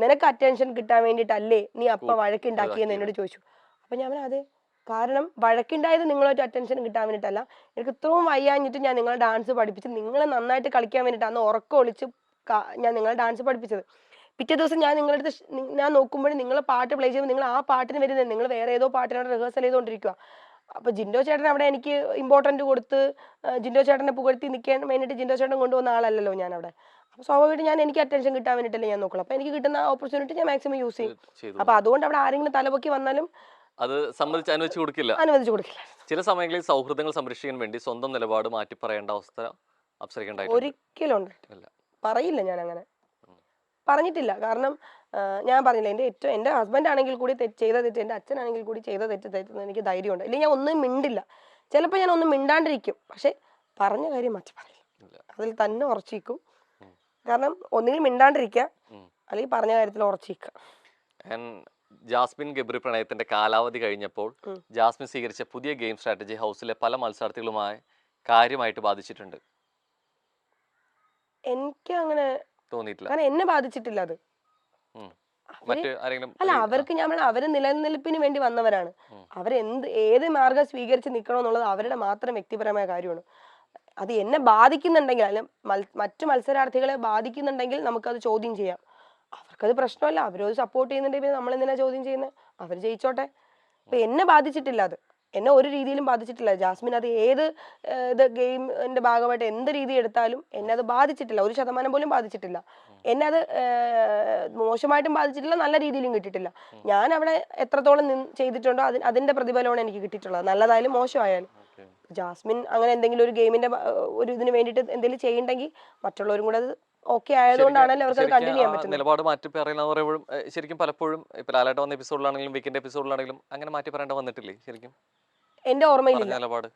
നിനക്ക് അറ്റൻഷൻ കിട്ടാൻ വേണ്ടിയിട്ടല്ലേ നീ അപ്പ വഴക്കുണ്ടാക്കിയെന്ന് എന്നോട് ചോദിച്ചു. അപ്പൊ ഞാൻ അതെ, കാരണം വഴക്കുണ്ടായത് നിങ്ങളൊരു അറ്റൻഷൻ കിട്ടാൻ വേണ്ടിയിട്ടല്ല, എനിക്ക് ഇത്രയും വയ്യാഞ്ഞിട്ട് ഞാൻ നിങ്ങളെ ഡാൻസ് പഠിപ്പിച്ച് നിങ്ങളെ നന്നായിട്ട് കളിക്കാൻ വേണ്ടിയിട്ടാണ് ഉറക്കം ഒളിച്ച് ഞാൻ നിങ്ങളെ ഡാൻസ് പഠിപ്പിച്ചത്. പിറ്റേ ദിവസം ഞാൻ നിങ്ങളുടെ അടുത്ത് ഞാൻ നോക്കുമ്പോഴും നിങ്ങൾ പാട്ട് പ്ലേ ചെയ്യുമ്പോൾ നിങ്ങൾ ആ പാട്ടിന് വരുന്നത്, നിങ്ങൾ വേറെ ഏതോ പാട്ടിനോട് റിഹേഴ്സൽ ചെയ്തുകൊണ്ടിരിക്കുക. അപ്പൊ ജിൻഡോ ചേട്ടൻ അവിടെ എനിക്ക് ഇമ്പോർട്ടൻറ്റ് കൊടുത്ത് ജിൻഡോ ചേട്ടനെ പുകഴ്ത്തി നിൽക്കാൻ വേണ്ടിയിട്ട് ജിൻഡോ ചേട്ടൻ കൊണ്ടുവന്ന ആളല്ലല്ലോ ഞാൻ അവിടെ. അപ്പോൾ സ്വാഭാവികമായിട്ട് ഞാൻ എനിക്ക് അറ്റൻഷൻ കിട്ടാൻ വേണ്ടിയിട്ടല്ലേ ഞാൻ നോക്കുള്ളൂ. അപ്പോൾ എനിക്ക് കിട്ടുന്ന ഓപ്പർച്യൂണിറ്റി ഞാൻ മാക്സിമം യൂസ് ചെയ്യും. അപ്പോൾ അതുകൊണ്ട് അവിടെ ആരെങ്കിലും തലപൊക്കി വന്നാലും അത് സമ്മതിച്ച് അനുവദിച്ചു കൊടുക്കില്ല. അനുവദിച്ചു കൊടുക്കില്ല. ചില സമയങ്ങളിൽ സൗഹൃദങ്ങൾ സംരക്ഷിക്കാൻ വേണ്ടി സ്വന്തം നിലപാട് മാറ്റി പറയേണ്ട അവസ്ഥ അപ്സരയ്ക്കുണ്ടായിട്ടുണ്ട്? ഒരിക്കലും ഉണ്ടായിട്ടില്ല. പറയില്ല ഞാൻ അങ്ങനെ പറഞ്ഞിട്ടില്ല. കാരണം ഞാൻ പറഞ്ഞില്ല, എൻ്റെ ഹസ്ബൻഡ് ആണെങ്കിൽ കൂടി ചെയ്ത തെറ്റ്, എൻ്റെ അച്ഛനാണെങ്കിൽ കൂടി ചെയ്ത തെറ്റ് എനിക്ക് ധൈര്യമുണ്ട്. ഇല്ലെങ്കിൽ ഞാൻ ഒന്നും മിണ്ടില്ല. ചിലപ്പോൾ ഞാൻ ഒന്നും മിണ്ടാണ്ടിരിക്കും, പക്ഷെ പറഞ്ഞ കാര്യം മാറ്റി പറയില്ല. അതിൽ തന്നെ ഉറച്ചിരിക്കും. കാരണം ഒന്നുകിൽ മിണ്ടാണ്ടിരിക്കുക, അല്ലെങ്കിൽ പറഞ്ഞ കാര്യത്തിൽ ഉറച്ചിരിക്കുക. ജാസ്മിൻ ഗബ്രി പ്രണയത്തിന്റെ കാലാവധി കഴിഞ്ഞപ്പോൾ ജാസ്മിൻ സ്വീകരിച്ച പുതിയ ഗെയിം സ്ട്രാറ്റജി ഹൗസിലെ പല മത്സരാർത്ഥികളുമായി കാര്യമായിട്ട് ബാധിച്ചിട്ടുണ്ട്. എനിക്ക് അങ്ങനെ തോന്നിയിട്ടില്ല. കാരണം എന്നെ ബാധിച്ചിട്ടില്ല അത്. അല്ല, അവർക്ക് ഞാൻ അവര് നിലനിൽപ്പിന് വേണ്ടി വന്നവരാണ്. ഏത് മാർഗം സ്വീകരിച്ച് നിൽക്കണമെന്നുള്ളത് അവരുടെ മാത്രം വ്യക്തിപരമായ കാര്യമാണ്. അത് എന്നെ ബാധിക്കുന്നുണ്ടെങ്കിൽ, അല്ല മറ്റു മത്സരാർത്ഥികളെ ബാധിക്കുന്നുണ്ടെങ്കിൽ നമുക്കത് ചോദ്യം ചെയ്യാം. അവർക്കത് പ്രശ്നമല്ല, അവരത് സപ്പോർട്ട് ചെയ്യുന്നുണ്ടെങ്കിൽ നമ്മളെന്തിനാ ചോദ്യം ചെയ്യുന്നത്? അവർ ജയിച്ചോട്ടെ. അപ്പൊ എന്നെ ബാധിച്ചിട്ടില്ല അത്. എന്നെ ഒരു രീതിയിലും ബാധിച്ചിട്ടില്ല. ജാസ്മിൻ അത് ഏത് ഗെയിമിന്റെ ഭാഗമായിട്ട് എന്ത് രീതി എടുത്താലും എന്നെ അത് ബാധിച്ചിട്ടില്ല. 1% പോലും ബാധിച്ചിട്ടില്ല. എന്നെ അത് മോശമായിട്ടും ബാധിച്ചിട്ടില്ല, നല്ല രീതിയിലും കിട്ടിയിട്ടില്ല. ഞാൻ അവിടെ എത്രത്തോളം ചെയ്തിട്ടുണ്ടോ അതിന്റെ പ്രതിഫലമാണ് എനിക്ക് കിട്ടിയിട്ടുള്ളത്, നല്ലതായാലും മോശമായാലും. ജാസ്മിൻ അങ്ങനെ എന്തെങ്കിലും ഒരു ഗെയിമിന്റെ ഒരു ഇതിന് വേണ്ടിയിട്ട് എന്തെങ്കിലും ചെയ്യണ്ടെങ്കിൽ മറ്റുള്ളവരും കൂടെ അത് ഓക്കെ ആയതുകൊണ്ടാണല്ലോ അവർക്ക് അത് കണ്ടിന്യൂ ചെയ്യാൻ പറ്റുന്നത്. നിലപാട് മാറ്റി പറയുന്നത് പറയുമ്പോഴും ശരിക്കും പലപ്പോഴും ഇപ്പൊ ലാലേട്ട വന്ന എപ്പിസോഡിലാണെങ്കിലും വീക്കെൻഡ് എപ്പിസോഡിലാണെങ്കിലും അങ്ങനെ മാറ്റി പറയേണ്ട വന്നിട്ടില്ലേ? ശരിക്കും എന്റെ ഓർമ്മയിലില്ല. നിലപാട്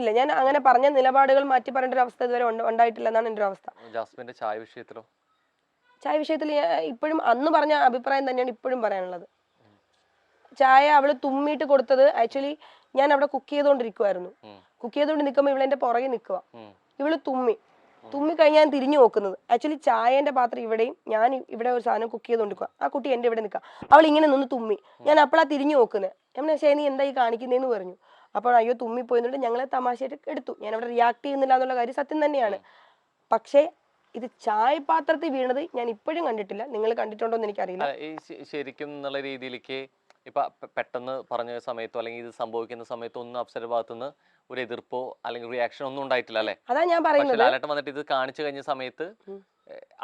ഇല്ല, ഞാൻ അങ്ങനെ പറഞ്ഞ നിലപാടുകൾ മാറ്റി പറയേണ്ട ഒരു അവസ്ഥ ഇതുവരെ ഉണ്ടായിട്ടില്ല എന്നാണ് എന്റെ ഒരു അവസ്ഥ. ജാസ്മിന്റെ ചായ വിഷയത്തിലോ? ചായ വിഷയത്തിൽ ഇപ്പോഴും അന്ന് പറഞ്ഞ അഭിപ്രായം തന്നെയാണ് ഇപ്പോഴും പറയാനുള്ളത്. ചായ അവള് തുമ്മിയിട്ട് കൊടുത്തത് ആക്ച്വലി ഞാൻ അവിടെ കുക്ക് ചെയ്തുകൊണ്ടിരിക്കുവായിരുന്നു. കുക്ക് ചെയ്തുകൊണ്ട് നിൽക്കുമ്പോൾ ഇവളെന്റെ പുറകെ നിൽക്കുക. ഇവള് തുമ്മി കഴിഞ്ഞ് ഞാൻ തിരിഞ്ഞു നോക്കുന്നത്. ആക്ച്വലി ചായന്റെ പാത്രം ഇവിടെയും ഞാൻ ഇവിടെ ഒരു സാധനം കുക്ക് ചെയ്തുകൊണ്ടിരിക്കുക. ആ കുട്ടി എന്റെ ഇവിടെ നിൽക്കുക. അവൾ ഇങ്ങനെ നിന്ന് തുമ്മി. ഞാൻ അപ്പോഴാ തിരിഞ്ഞു നോക്കുന്നത്. ഞാൻ ശരി, നീ എന്താ ഈ കാണിക്കുന്നതെന്ന് പറഞ്ഞു. അപ്പോൾ അയ്യോ തുമ്മി പോയിന്നുണ്ട് ഞങ്ങളെ തമാശയായിട്ട് എടുത്തു. ഞാൻ അവിടെ റിയാക്ട് ചെയ്യുന്നില്ല എന്നുള്ള കാര്യം സത്യം തന്നെയാണ്. പക്ഷേ ഇത് ചായ പാത്രത്തിൽ വീണത് ഞാൻ ഇപ്പോഴും കണ്ടിട്ടില്ല. നിങ്ങൾ കണ്ടിട്ടുണ്ടോ എന്ന് എനിക്കറിയില്ല. ശരിക്കും എന്നുള്ള രീതിയിലേക്ക് ഇപ്പൊ പെട്ടെന്ന് പറഞ്ഞ സമയത്തോ അല്ലെങ്കിൽ ഇത് സംഭവിക്കുന്ന സമയത്തോ ഒന്നും അപ്സര ഭാഗത്തുനിന്ന് ഒരു എതിർപ്പോ അല്ലെങ്കിൽ റിയാക്ഷൻ ഒന്നും ഉണ്ടായിട്ടില്ല അല്ലെ? അതാ ഞാൻ പറയുന്നത്. ലാലേട്ടൻ വന്നിട്ട് ഇത് കാണിച്ചു കഴിഞ്ഞ സമയത്ത്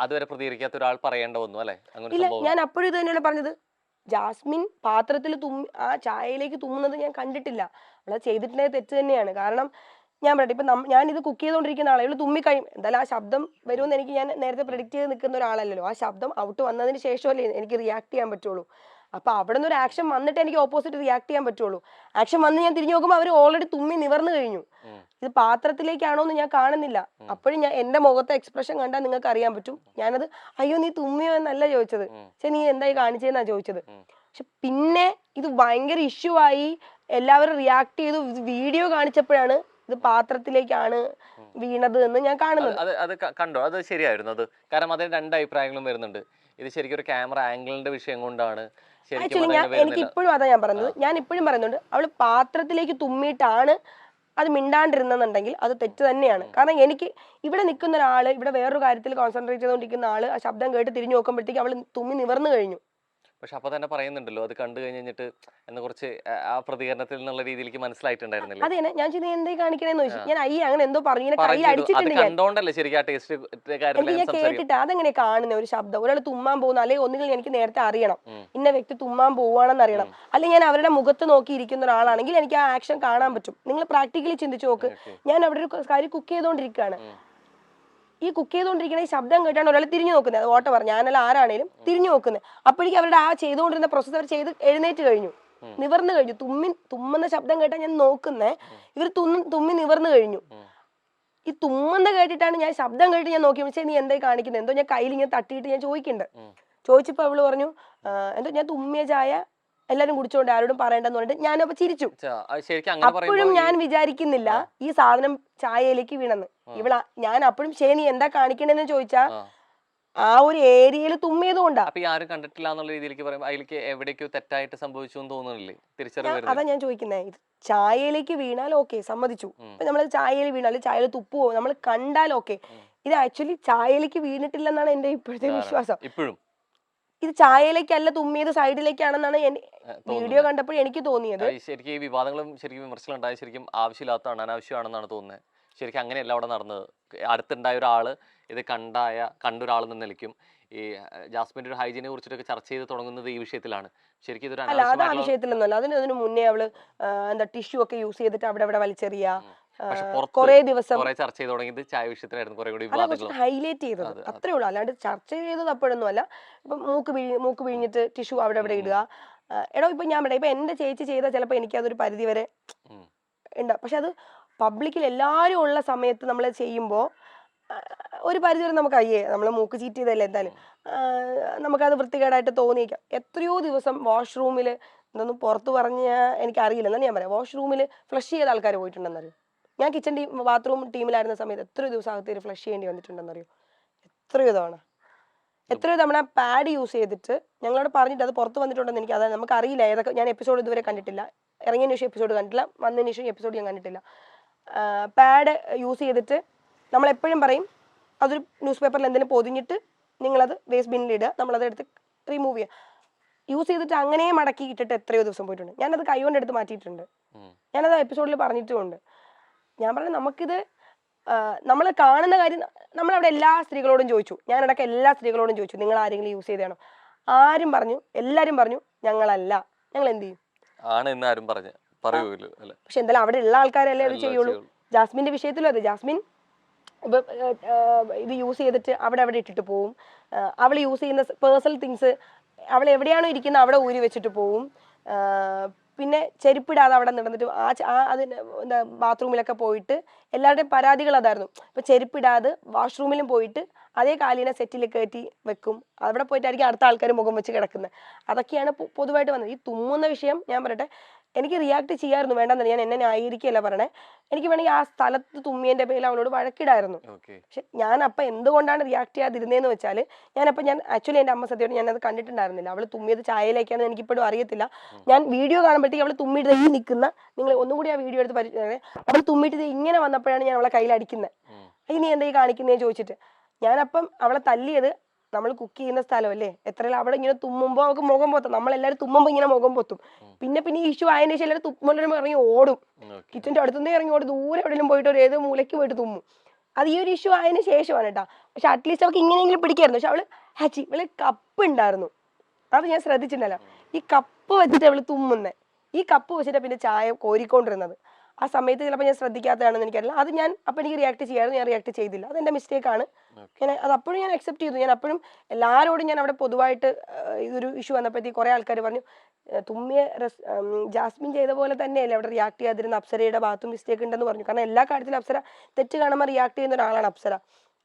അതുവരെ പ്രതികരിക്കാത്ത ഒരാൾ പറയേണ്ട വന്നു അല്ലെ? ഇല്ല, ഞാൻ അപ്പോഴും ഇത് തന്നെയാണ് പറഞ്ഞത്. ജാസ്മിൻ പാത്രത്തിൽ ആ ചായയിലേക്ക് തുമ്മുന്നത് ഞാൻ കണ്ടിട്ടില്ല. അവളത് ചെയ്തിട്ടുണ്ടെങ്കിൽ തെറ്റ് തന്നെയാണ്. കാരണം ഞാൻ പറയട്ടെ, ഇപ്പൊ ഞാൻ ഇത് കുക്ക് ചെയ്തുകൊണ്ടിരിക്കുന്ന ആളെ ഇവള് തുമ്മിക്കഴിയും, എന്തായാലും ആ ശബ്ദം വരുമെന്ന് എനിക്ക് ഞാൻ നേരത്തെ പ്രെഡിക്റ്റ് ചെയ്ത് നിൽക്കുന്ന ഒരാളല്ലല്ലോ. ആ ശബ്ദം ഔട്ട് വന്നതിന് ശേഷമല്ലേ എനിക്ക് റിയാക്ട് ചെയ്യാൻ പറ്റുള്ളൂ. അപ്പൊ അവിടെ നിന്ന് ഒരു ആക്ഷൻ വന്നിട്ട് എനിക്ക് ഓപ്പോസിറ്റ് റിയാക്ട് ചെയ്യാൻ പറ്റുള്ളൂ. ആക്ഷൻ വന്ന് ഞാൻ തിരിഞ്ഞു നോക്കുമ്പോൾ അവർ ഓൾറെഡി തുമ്മി നിവർന്നു കഴിഞ്ഞു. ഇത് പാത്രത്തിലേക്കാണോ എന്ന് ഞാൻ കാണുന്നില്ല. അപ്പോഴും ഞാൻ എന്റെ മുഖത്തെ എക്സ്പ്രഷൻ കണ്ടാൽ നിങ്ങൾക്ക് അറിയാൻ പറ്റും. ഞാനത് അയ്യോ നീ തുമ്മിയോ എന്നല്ല ചോദിച്ചത്, പക്ഷെ നീ എന്തായി കാണിച്ചതെന്നാ ചോദിച്ചത്. പക്ഷെ പിന്നെ ഇത് ഭയങ്കര ഇഷ്യൂ ആയി, എല്ലാവരും റിയാക്ട് ചെയ്തു. വീഡിയോ കാണിച്ചപ്പോഴാണ് ഇത് പാത്രത്തിലേക്കാണ് വീണത് എന്ന് ഞാൻ കാണുന്നത്. അത് കണ്ടോ? അത് ശരിയായിരുന്നു. അത് കാരണം അതിന് രണ്ട് അഭിപ്രായങ്ങളും വരുന്നുണ്ട്. ഇത് ശരിക്കും ഒരു ക്യാമറ ആംഗിളിന്റെ വിഷയം കൊണ്ടാണ്. എനിക്ക് ഇപ്പോഴും അതാ ഞാൻ പറയുന്നത്. ഞാൻ ഇപ്പോഴും പറയുന്നുണ്ട്, അവള് പാത്രത്തിലേക്ക് തുമ്മിയിട്ടാണ് അത് മിണ്ടാണ്ടിരുന്നെന്നുണ്ടെങ്കിൽ അത് തെറ്റ് തന്നെയാണ്. കാരണം എനിക്ക് ഇവിടെ നിൽക്കുന്ന ഒരാള്, ഇവിടെ വേറൊരു കാര്യത്തിൽ കോൺസെൻട്രേറ്റ് ചെയ്തുകൊണ്ടിരിക്കുന്ന ആള് ആ ശബ്ദം കേട്ട് തിരിഞ്ഞു നോക്കുമ്പോഴത്തേക്ക് അവള് തുമ്മി നിവർന്നു കഴിഞ്ഞു. പക്ഷെ അപ്പൊ തന്നെ പറയുന്നുണ്ടല്ലോ, അത് കണ്ടു കഴിഞ്ഞിട്ട് എന്ന് കുറച്ച് ആ പ്രതികരണത്തിൽ നിന്നുള്ള രീതിയിലേക്ക് മനസ്സിലായിട്ടുണ്ടായിരുന്നില്ല. അതെ, ഞാൻ ചെയ്ത് എന്തായി കാണിക്കണേന്ന് ചോദിച്ചു. ഞാൻ അങ്ങനെ എന്തോ പറഞ്ഞു, കൈ അടിച്ചിട്ടുണ്ട്. ഞാൻ കേട്ടിട്ട് അതെങ്ങനെ കാണുന്ന ഒരു ശബ്ദം, ഒരാൾ തുമ്മാൻ പോകുന്ന, അല്ലെങ്കിൽ ഒന്നുകിൽ എനിക്ക് നേരത്തെ അറിയണം ഇന്ന വ്യക്തി തുമ്മാൻ പോവാണെന്ന് അറിയണം, അല്ലെങ്കിൽ ഞാൻ അവരുടെ മുഖത്ത് നോക്കി ഇരിക്കുന്ന ഒരാളാണെങ്കിൽ എനിക്ക് ആ ആക്ഷൻ കാണാൻ പറ്റും. നിങ്ങൾ പ്രാക്ടിക്കലി ചിന്തിച്ചു നോക്ക്. ഞാൻ അവിടെ ഒരു കാര്യം കുക്ക് ചെയ്തുകൊണ്ടിരിക്കുകയാണ്. ഈ കുക്ക് ചെയ്തുകൊണ്ടിരിക്കുന്ന ഈ ശബ്ദം കേട്ടാണ് ഒരാൾ തിരിഞ്ഞു നോക്കുന്നത്. അത് ഓട്ടം പറഞ്ഞു, ഞാനല്ല ആരാണേലും തിരിഞ്ഞു നോക്കുന്നത്. അപ്പോഴേക്കും അവരുടെ ആ ചെയ്തുകൊണ്ടിരുന്ന പ്രോസസ്സ് അവർ ചെയ്ത് എഴുന്നേറ്റ് കഴിഞ്ഞു, നിവർന്നു കഴിഞ്ഞു. തുമ്മുന്ന ശബ്ദം കേട്ടാൽ ഞാൻ നോക്കുന്നേ, ഇവർ തുമ്മി നിവർന്നു കഴിഞ്ഞു. ഈ തുമ്മുന്ന കേട്ടിട്ടാണ് ഞാൻ ശബ്ദം കേട്ട് ഞാൻ നോക്കി. പക്ഷേ നീ എന്തായി കാണിക്കുന്നത്, എന്തോ ഞാൻ കയ്യിൽ ഇങ്ങനെ തട്ടിയിട്ട് ഞാൻ ചോദിച്ചപ്പോ അവള് പറഞ്ഞു എന്തോ ഞാൻ തുമ്മിയ ചായ എല്ലാരും കുടിച്ചോണ്ട് ആരോടും പറയണ്ടെന്ന് പറഞ്ഞിട്ട് ഞാനപ്പോ ചിരിച്ചു. അപ്പോഴും ഞാൻ വിചാരിക്കുന്നില്ല ഈ സാധനം ചായയിലേക്ക് വീണെന്ന്. ഞാൻ അപ്പോഴും ശരി നീ എന്താ കാണിക്കണെന്ന് ചോദിച്ചാ ആ ഒരു ഏരിയയിൽ തുമ്മിയത് കൊണ്ടാ. ആരും കണ്ടിട്ടില്ല എന്നുള്ള രീതിയിലേക്ക് പറയുമ്പോൾ അതിലേക്ക് എവിടേക്കോ തെറ്റായിട്ട് സംഭവിച്ചു എന്ന് തോന്നുന്നില്ലേ? അതാ ഞാൻ ചോദിക്കുന്നത്. ഇത് ചായയിലേക്ക് വീണാൽ ഓക്കെ, സമ്മതിച്ചു. ഇപ്പൊ നമ്മള് ചായയിൽ വീണാലും ചായയിൽ തുപ്പുവോ നമ്മൾ കണ്ടാൽ ഓക്കെ. ഇത് ആക്ച്വലി ചായയിലേക്ക് വീണിട്ടില്ലെന്നാണ് എന്റെ ഇപ്പോഴത്തെ വിശ്വാസം. ഇപ്പോഴും ഇത് ചായയിലേക്കല്ല തുമ്മിയത്, സൈഡിലേക്കാണെന്നാണ് വീഡിയോ കണ്ടപ്പോൾ എനിക്ക് തോന്നിയത്. ശരിക്കും ഈ വിവാദങ്ങളും ശരിക്കും വിമർശനം ഉണ്ടായത് ശരിക്കും ആവശ്യമില്ലാത്തതാണ്, അനാവശ്യമാണെന്നാണ് തോന്നുന്നത്. ശരിക്കും അങ്ങനെയല്ല അവിടെ നടന്നത്. അടുത്തുണ്ടായ ഒരാൾ ഇത് കണ്ടൊരാൾ എന്ന നിലയ്ക്കും ഈ ജാസ്മിൻ്റെ ഒരു ഹൈജീനെ കുറിച്ചിട്ടൊക്കെ ചർച്ച ചെയ്ത് തുടങ്ങുന്നത് ഈ വിഷയത്തിലാണ്. ശരിക്കും ഇതൊരു അല്ല അത് ആ അനാവശ്യമായിട്ടുള്ള വിഷയത്തിലൊന്നുമല്ല. അതിന് മുന്നേ അവള് എന്താ ടിഷ്യൂ ഒക്കെ യൂസ് ചെയ്തിട്ട് അവിടെ വലിച്ചെറിയാ, പക്ഷെ പുറത്ത് കുറേ ദിവസം കുറെ ചർച്ച ചെയ്ത് തുടങ്ങിയത് ചായ വിഷയത്തിലായിരുന്നു. കുറെ കൂടി അതാ വിവാദങ്ങൾ. കുറച്ച് ഹൈലൈറ്റ് ചെയ്തത്, അത്രേ ഉള്ളൂ. അല്ലാണ്ട് ചർച്ച ചെയ്തത് അപ്പോഴൊന്നുമല്ല. ഇപ്പം മൂക്ക് പിഴിഞ്ഞിട്ട് ടിഷ്യൂ അവിടെ ഇടുക. എടോ ഇപ്പൊ ഞാൻ പറയാം, ഇപ്പൊ എന്റെ ചേച്ചി ചെയ്താൽ ചിലപ്പോൾ എനിക്ക് അതൊരു പരിധി വരെ ഉണ്ടാവും. പക്ഷെ അത് പബ്ലിക്കിൽ എല്ലാവരും ഉള്ള സമയത്ത് നമ്മൾ ചെയ്യുമ്പോൾ ഒരു പരിധി വരെ നമുക്ക് അയ്യേ നമ്മൾ മൂക്ക് ചീറ്റ് ചെയ്തല്ലേ എന്തായാലും നമുക്കത് വൃത്തികേടായിട്ട് തോന്നിയേക്കാം. എത്രയോ ദിവസം വാഷ്റൂമിൽ ഇതൊന്നും പുറത്ത് പറഞ്ഞാൽ എനിക്കറിയില്ല, എന്നാണ് ഞാൻ പറയാം. വാഷ്റൂമിൽ ഫ്ലഷ് ചെയ്ത ആൾക്കാർ പോയിട്ടുണ്ടെന്നറിയോ? ഞാൻ കിച്ചൺ ബാത്റൂം ടീമിലായിരുന്ന സമയത്ത് എത്രയോ ദിവസം അകത്തേക്ക് ഫ്ലഷ് ചെയ്യേണ്ടി വന്നിട്ടുണ്ടെന്നറിയോ? എത്രയോ തവണ പാഡ് യൂസ് ചെയ്തിട്ട് ഞങ്ങളോട് പറഞ്ഞിട്ട് അത് പുറത്ത് വന്നിട്ടുണ്ടെന്ന് എനിക്ക് അതായത് നമുക്കറിയില്ല. ഏതൊക്കെ ഞാൻ എപ്പിസോഡ് ഇതുവരെ കണ്ടിട്ടില്ല, ഇറങ്ങിയതിന് ശേഷം എപ്പിസോഡ് കണ്ടിട്ടില്ല, വന്നതിന് ശേഷം എപ്പിസോഡ് ഞാൻ കണ്ടിട്ടില്ല. പാഡ് യൂസ് ചെയ്തിട്ട് നമ്മളെപ്പോഴും പറയും അതൊരു ന്യൂസ് പേപ്പറിൽ എന്തെങ്കിലും പൊതിഞ്ഞിട്ട് നിങ്ങളത് വേസ്റ്റ് ബിന്നിൽ ഇടുക, നമ്മളത് എടുത്ത് റിമൂവ് ചെയ്യുക. യൂസ് ചെയ്തിട്ട് അങ്ങനെ മടക്കി ഇട്ടിട്ട് എത്രയോ ദിവസം പോയിട്ടുണ്ട്. ഞാനത് കൈകൊണ്ട് എടുത്ത് മാറ്റിയിട്ടുണ്ട്. ഞാനത് എപ്പിസോഡിൽ പറഞ്ഞിട്ടുമുണ്ട്. ഞാൻ പറഞ്ഞു നമുക്കിത് നമ്മൾ കാണുന്ന കാര്യം നമ്മളവിടെ എല്ലാ സ്ത്രീകളോടും ചോദിച്ചു. ഞാനിടയ്ക്ക് എല്ലാ സ്ത്രീകളോടും ചോദിച്ചു നിങ്ങൾ ആരെങ്കിലും യൂസ് ചെയ്തതാണോ? എല്ലാവരും പറഞ്ഞു ഞങ്ങളല്ല. ഞങ്ങൾ എന്ത് ചെയ്യും? പക്ഷെ എന്തായാലും അവിടെ ഉള്ള ആൾക്കാരല്ലേ അത് ചെയ്യുള്ളൂ. ജാസ്മിന്റെ വിഷയത്തിലും അതെ. ജാസ്മിൻ ഇപ്പൊ ഇത് യൂസ് ചെയ്തിട്ട് അവിടെ ഇട്ടിട്ട് പോവും. അവൾ യൂസ് ചെയ്യുന്ന പേഴ്സണൽ തിങ്സ് അവൾ എവിടെയാണോ ഇരിക്കുന്നത് അവിടെ ഊരി വെച്ചിട്ട് പോവും. പിന്നെ ചെരുപ്പിടാതെ അവിടെ നടന്നിട്ട് അതിന് എന്താ ബാത്റൂമിലൊക്കെ പോയിട്ട് എല്ലാവരുടെയും പരാതികൾ അതായിരുന്നു. ഇപ്പൊ ചെരുപ്പിടാതെ വാഷ്റൂമിലും പോയിട്ട് അതേ കാലിനെ സെറ്റിൽ കയറ്റി വെക്കും. അവിടെ പോയിട്ടായിരിക്കും അടുത്ത ആൾക്കാർ മുഖം വെച്ച് കിടക്കുന്നത്. അതൊക്കെയാണ് പൊതുവായിട്ട് വന്നത്. ഈ തുമ്മുന്ന വിഷയം ഞാൻ പറയട്ടെ, എനിക്ക് റിയാക്ട് ചെയ്യായിരുന്നു, വേണ്ടെന്ന് ഞാൻ എന്നെ ന്യായീകരിക്കുകയല്ല പറയണേ. എനിക്ക് വേണമെങ്കിൽ ആ സ്ഥലത്ത് തുമ്മിയതിന്റെ പേരിൽ അവളോട് വഴക്കിടായിരുന്നു. പക്ഷെ ഞാൻ അപ്പം എന്തുകൊണ്ടാണ് റിയാക്ട് ചെയ്യാതിരുന്നതെന്ന് വെച്ചാൽ ഞാൻ ആക്ച്വലി എൻ്റെ അമ്മ സത്യമായിട്ട് ഞാനത് കണ്ടിട്ടുണ്ടായിരുന്നില്ല. അവൾ തുമ്മിയത് ചായയിലേക്കാണെന്ന് എനിക്കിപ്പോഴും അറിയത്തില്ല. ഞാൻ വീഡിയോ കാണുമ്പോഴത്തേക്ക് അവൾ തുമ്മിയിട്ട് ഈ നിൽക്കുന്ന, നിങ്ങൾ ഒന്നുകൂടി ആ വീഡിയോ എടുത്ത് അവൾ തുമ്മിയിട്ട് ഇങ്ങനെ വന്നപ്പോഴാണ് ഞാൻ അവളെ കയ്യിൽ അടിക്കുന്നത്. നീ എന്താ ഈ കാണിക്കുന്നതെന്ന് ചോദിച്ചിട്ട് ഞാനപ്പം അവളെ തല്ലിയത്, നമ്മൾ കുക്ക് ചെയ്യുന്ന സ്ഥലമല്ലേ, എത്രയും അവിടെ ഇങ്ങനെ തുമ്മുമ്പോൾ അവൾക്ക് മുഖം പൊത്തും. നമ്മളെല്ലാവരും തുമ്മുമ്പോൾ ഇങ്ങനെ മുഖം പൊത്തും. പിന്നെ ഈ ഇഷ്യൂ ആയതിനു ശേഷം എല്ലാവരും തുമ്മുമ്പോഴും ഇറങ്ങി ഓടും. കിച്ചൻ്റെ അടുത്തുനിന്ന് ഇറങ്ങി ഓടും, ദൂരെ എവിടെയെങ്കിലും പോയിട്ട് ഒരു ഏത് മൂലയ്ക്ക് പോയിട്ട് തുമ്മും. അത് ഈ ഒരു ഇഷ്യൂ ആയതിനു ശേഷമാണ് കേട്ടോ. പക്ഷെ അറ്റ്ലീസ്റ്റ് അവൾക്ക് ഇങ്ങനെയെങ്കിലും പിടിക്കായിരുന്നു. പക്ഷെ അവള് കപ്പ് ഉണ്ടായിരുന്നു, അത് ഞാൻ ശ്രദ്ധിച്ചിട്ടുണ്ടല്ലോ. ഈ കപ്പ് വെച്ചിട്ട് അവള് തുമ്മുന്നേ, ഈ കപ്പ് വെച്ചിട്ട് പിന്നെ ചായ കോരിക്കൊണ്ടിരുന്നത്. ആ സമയത്ത് ചിലപ്പോൾ ഞാൻ ശ്രദ്ധിക്കാത്തതാണെന്ന് എനിക്കറിയില്ല. അത് ഞാൻ അപ്പം എനിക്ക് റിയാക്ട് ചെയ്യാമായിരുന്നു, ഞാൻ റിയാക്ട് ചെയ്തില്ല. അതെൻ്റെ മിസ്റ്റേക്കാണ്. അത് അപ്പോഴും ഞാൻ അക്സെപ്റ്റ് ചെയ്തു. ഞാൻ അപ്പോഴും എല്ലാവരോടും ഞാൻ അവിടെ പൊതുവായിട്ട് ഇതൊരു ഇഷ്യൂ വന്നപ്പോഴത്തേക്ക് കുറേ ആൾക്കാർ പറഞ്ഞു തുമ്മിയ ജാസ്മിൻ ചെയ്ത പോലെ തന്നെയല്ലേ അവിടെ റിയാക്ട് ചെയ്യാതിരുന്ന അപ്സരയുടെ ഭാഗത്തും മിസ്റ്റേക്ക് ഉണ്ടെന്ന് പറഞ്ഞു. കാരണം എല്ലാ കാര്യത്തിലും അപ്സര തെറ്റ് കാണുമ്പോൾ റിയാക്ട് ചെയ്യുന്ന ഒരാളാണ് അപ്സര.